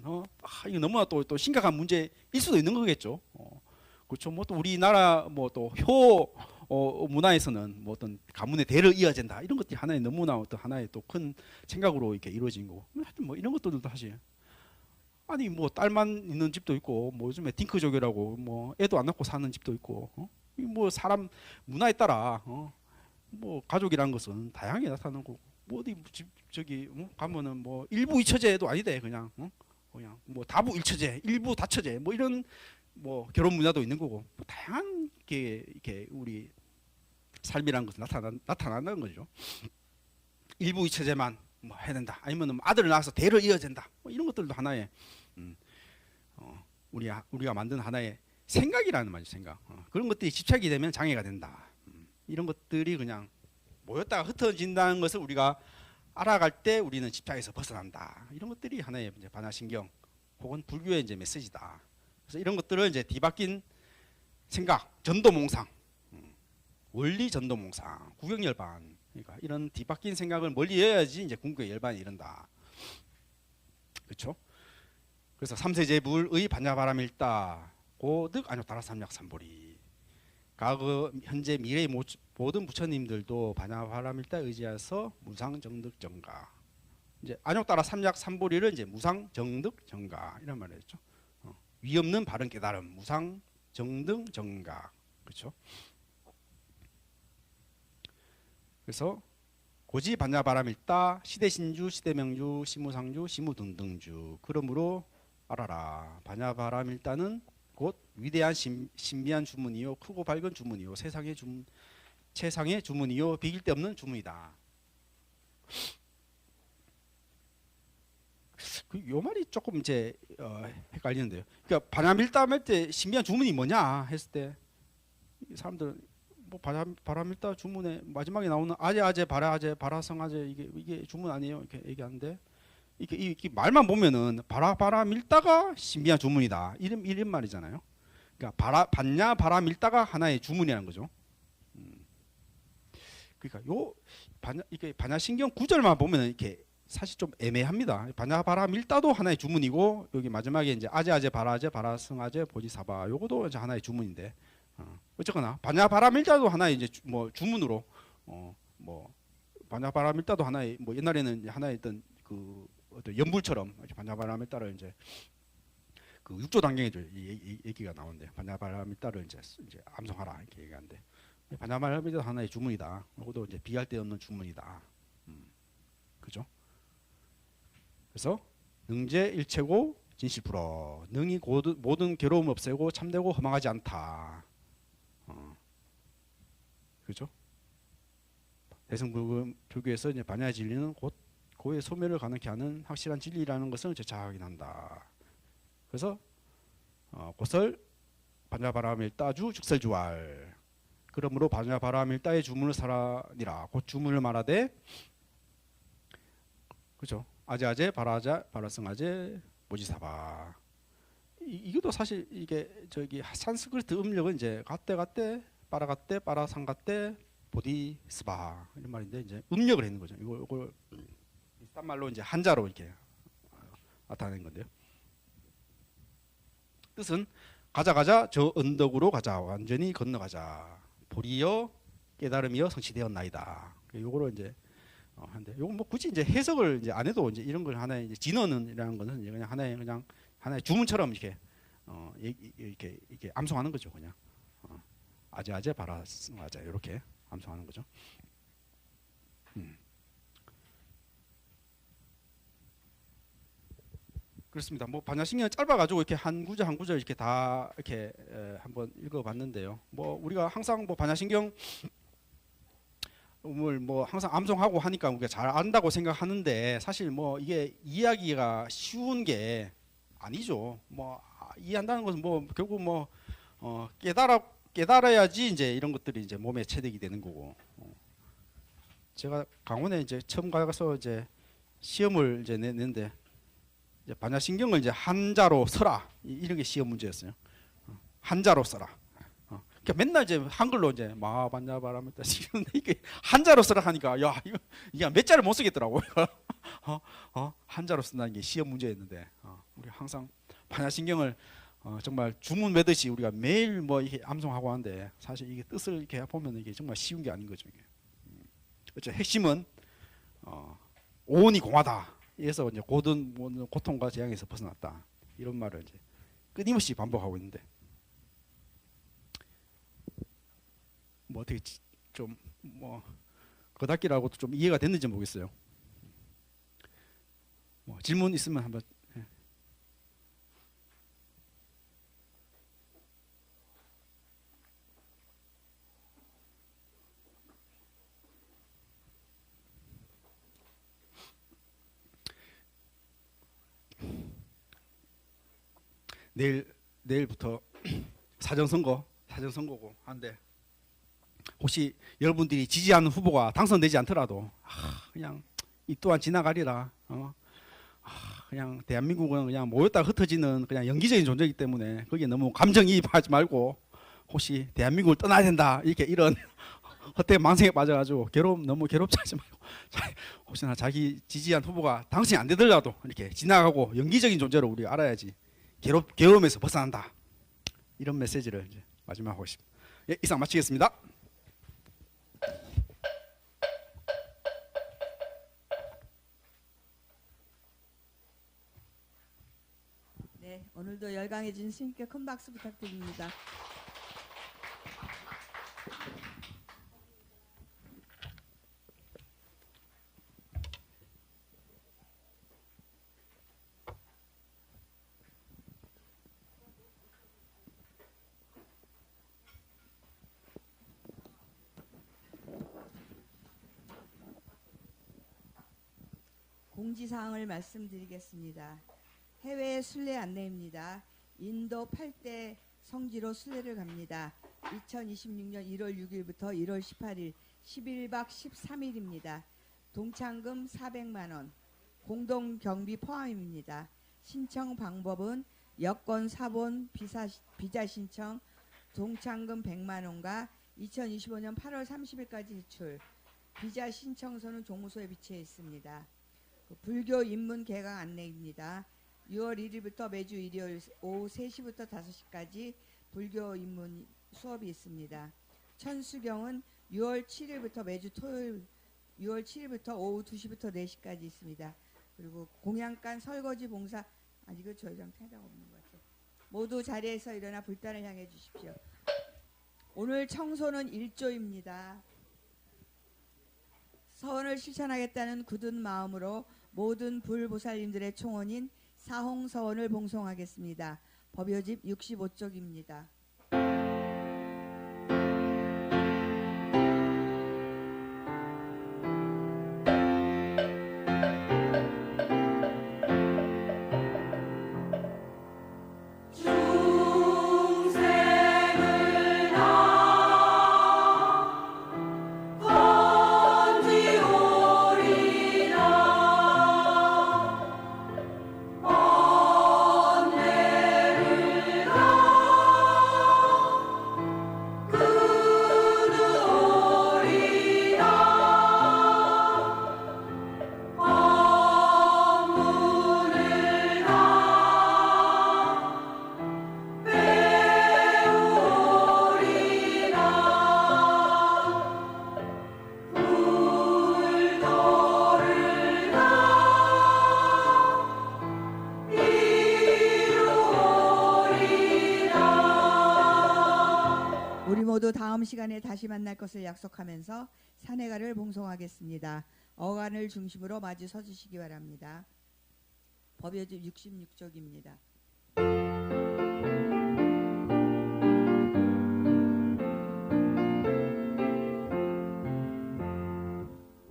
이거 너무나 또 심각한 문제일 수도 있는 거겠죠. 그렇죠. 뭐 또 우리나라 뭐 또 효 문화에서는 뭐 어떤 가문의 대를 이어진다 이런 것들이 하나의 너무나 어떤 하나의 또 큰 생각으로 이렇게 이루어진 거고 하여튼 뭐 이런 것들도 사실 아니 뭐 딸만 있는 집도 있고 뭐 요즘에 딩크족이라고 뭐 애도 안 낳고 사는 집도 있고 뭐 사람 문화에 따라 뭐 가족이라는 것은 다양하게 나타나는 거고 뭐 어디 저기 가면은 뭐 일부 이처제도 아니대 그냥 그냥 뭐 다부 일처제 일부 다처제 뭐 이런 뭐 결혼 문화도 있는 거고 뭐 다양한 게 이렇게 우리 삶이라는 것은 나타난다는 거죠. 일부 이처제만 뭐 해야 된다. 아니면 아들을 낳아서 대를 이어진다. 뭐 이런 것들도 하나의 우리가 만든 하나의 생각이라는 말이죠. 생각. 그런 것들이 집착이 되면 장애가 된다. 이런 것들이 그냥 모였다가 흩어진다는 것을 우리가 알아갈 때 우리는 집착에서 벗어난다. 이런 것들이 하나의 이제 반야신경 혹은 불교의 이제 메시지다. 그래서 이런 것들을 이제 뒤바뀐 생각, 전도몽상, 원리 전도몽상, 구경열반, 그러니까 이런 뒤바뀐 생각을 멀리 해야지 이제 궁극의 열반이 이른다. 그렇죠? 그래서 삼세제불의 반야바람일다 고득 안욕따라삼약삼보리. 과거, 현재, 미래의 모든 부처님들도 반야바람일다 의지해서 무상정득정가. 이제 안욕따라 삼약삼보리를 이제 무상정득정가 이런 말을 했죠. 위 없는 바른 깨달음, 무상정득정가. 그렇죠? 그래서 고지 반야바람일다 시대신주 시대명주 시무상주 시무등등주. 그러므로 알아라. 반야바람일다는 곧 위대한 신비한 주문이요 크고 밝은 주문이요 최상의 주문이요 비길 데 없는 주문이다. 요 말이 조금 이제 헷갈리는데요. 그러니까 반야밀다 할 때 신비한 주문이 뭐냐 했을 때 사람들은 뭐 바람일다 주문에 마지막에 나오는 아제 바라아제 바라성아제 이게 주문 아니에요 이렇게 얘기하는데 이게 말만 보면은 바람일다가 신비한 주문이다 이런 말이잖아요. 그러니까 반야 바람일다가 하나의 주문이라는 거죠. 그러니까 이게 반야신경 구절만 보면은 이렇게 사실 좀 애매합니다. 반야 바람일다도 하나의 주문이고 여기 마지막에 이제 아제 바라아제 바라성아제 보지사바 요거도 이제 하나의 주문인데. 어쨌거나 반야바람일다도 하나의 이제 뭐 주문으로 뭐 반야바람일다도 하나의 뭐 옛날에는 하나의 어떤 그 어떤 연불처럼 반야바람일다를 이제 그 육조 단경에도 얘기가 나오는데 반야바람일다를 이제 암송하라 이렇게 얘기하는데 반야바람일다도 하나의 주문이다. 이것도 이제 비할 데 없는 주문이다. 그죠? 그래서 능제 일체고 진실불어 능이 모든 괴로움 없애고 참되고 허망하지 않다. 그죠? 대승불교에서 이제 반야의 진리는 곧 고의 소멸을 가능케 하는 확실한 진리라는 것을 재차 확인한다. 그래서 곧설 반야바람일다주 즉설주알. 그러므로 반야바람일다의 주문을 사라니라. 곧 주문을 말하되, 그죠? 아제 바라자 바라성아제 모지사바. 이것도 사실 이게 저기 산스크리트 음력은 이제 갓대 빠라갓대 빠라상갓대 보디스바 이런 말인데 이제 음력을 했는 거죠. 이걸 비슷한 말로 이제 한자로 이렇게 나타낸 건데요. 뜻은 가자 저 언덕으로 가자 완전히 건너가자 보리여 깨달음이여 성취되었나이다. 요거를 이제 한데 요거 뭐 굳이 이제 해석을 이제 안 해도 이제 이런 걸 하나의 이제 진언이라는 것은 이제 그냥 하나의 주문처럼 이렇게 이렇게 암송하는 거죠. 그냥 아제 바라아제 이렇게 암송하는 거죠. 그렇습니다. 뭐 반야신경이 짧아가지고 이렇게 한 구절 이렇게 다 이렇게 한번 읽어봤는데요. 뭐 우리가 항상 뭐 반야신경 뭐 항상 암송하고 하니까 우리가 잘 안다고 생각하는데 사실 뭐 이게 이해하기가 쉬운 게 아니죠. 뭐 이해한다는 것은 뭐 결국 뭐 깨달아야지 이제 이런 것들이 이제 몸에 체득이 되는 거고. 제가 강원에 이제 처음 가서 이제 시험을 이제 냈는데 이제 반야신경을 이제 한자로 써라 이런 게 시험 문제였어요. 한자로 써라. 그러니까 맨날 이제 한글로 이제 마반야바람일다 이게 한자로 쓰라 하니까 야 이게 몇 자를 못 쓰겠더라고요. 한자로 쓴다는 게 시험 문제였는데 우리 항상 반야신경을 정말 주문 매듯이 우리가 매일 뭐 이렇게 암송하고 하는데 사실 이게 뜻을 이렇게 보면 이게 정말 쉬운 게 아닌 거죠. 이게. 그렇죠. 핵심은 오온이 공하다. 그래서 이제 모든 고통과 재앙에서 벗어났다. 이런 말을 이제 끊임없이 반복하고 있는데 뭐 어떻게 좀 뭐 거닫기라고도 좀 이해가 됐는지 모르겠어요. 뭐 질문 있으면 한번. 내일부터 사전선거고 한데 혹시 여러분들이 지지하는 후보가 당선되지 않더라도 그냥 이 또한 지나가리라 그냥 대한민국은 그냥 모였다 흩어지는 그냥 연기적인 존재이기 때문에 거기에 너무 감정이입하지 말고 혹시 대한민국을 떠나야 된다 이렇게 이런 헛되게 망상에 빠져가지고 너무 괴롭지 하지 말고 혹시나 자기 지지한 후보가 당선이 안 되더라도 이렇게 지나가고 연기적인 존재로 우리 알아야지 괴로움에서 벗어난다 이런 메시지를 이제 마지막 하고 싶습니다. 예, 이상 마치겠습니다. 네, 오늘도 열강해진 스님께 큰 박수 부탁드립니다. 공지사항을 말씀드리겠습니다. 해외 순례 안내입니다. 인도 8대 성지로 순례를 갑니다. 2026년 1월 6일부터 1월 18일 11박 13일입니다. 동창금 400만 원, 공동 경비 포함입니다. 신청 방법은 여권 사본 비자 신청 동창금 100만 원과 2025년 8월 30일까지 제출. 비자 신청서는 종무소에 비치해 있습니다. 불교 입문 개강 안내입니다. 6월 1일부터 매주 일요일 오후 3시부터 5시까지 불교 입문 수업이 있습니다. 천수경은 6월 7일부터 매주 토요일 6월 7일부터 오후 2시부터 4시까지 있습니다. 그리고 공양간 설거지 봉사 이거 저희랑 상관 없는 것 같아요. 모두 자리에서 일어나 불단을 향해 주십시오. 오늘 청소는 1조입니다. 서원을 실천하겠다는 굳은 마음으로 모든 불보살님들의 총원인 사홍서원을 봉송하겠습니다. 법요집 65쪽입니다. 우리 모두 다음 시간에 다시 만날 것을 약속하면서 산해가를 봉송하겠습니다. 어간을 중심으로 마주 서주시기 바랍니다. 법요집 66쪽입니다.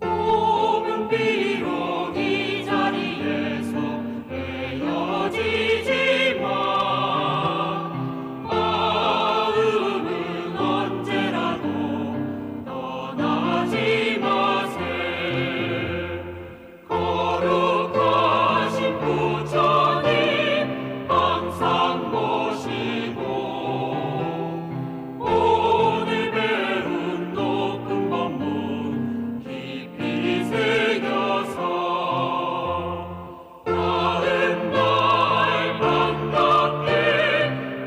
몸은 비록 이 자리에서 헤어지지만 마음은 언제라도 떠나지 마세. 거룩하신 부처님 항상 모시고 오늘 배운 높은 법문 깊이 새겨서 다음 날 반갑게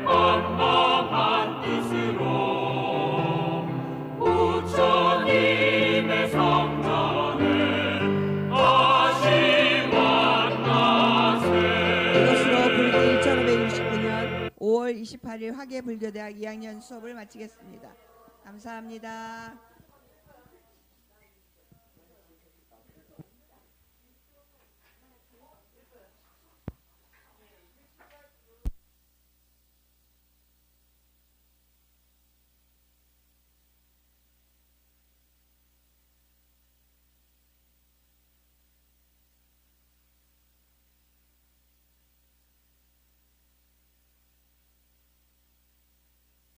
한마음한 뜻으로 부처님의 성전에 다시 만나세. 이것으로 불교 1569년 5월 28일 화계불교대학 2학년 수업을 마치겠습니다. 감사합니다.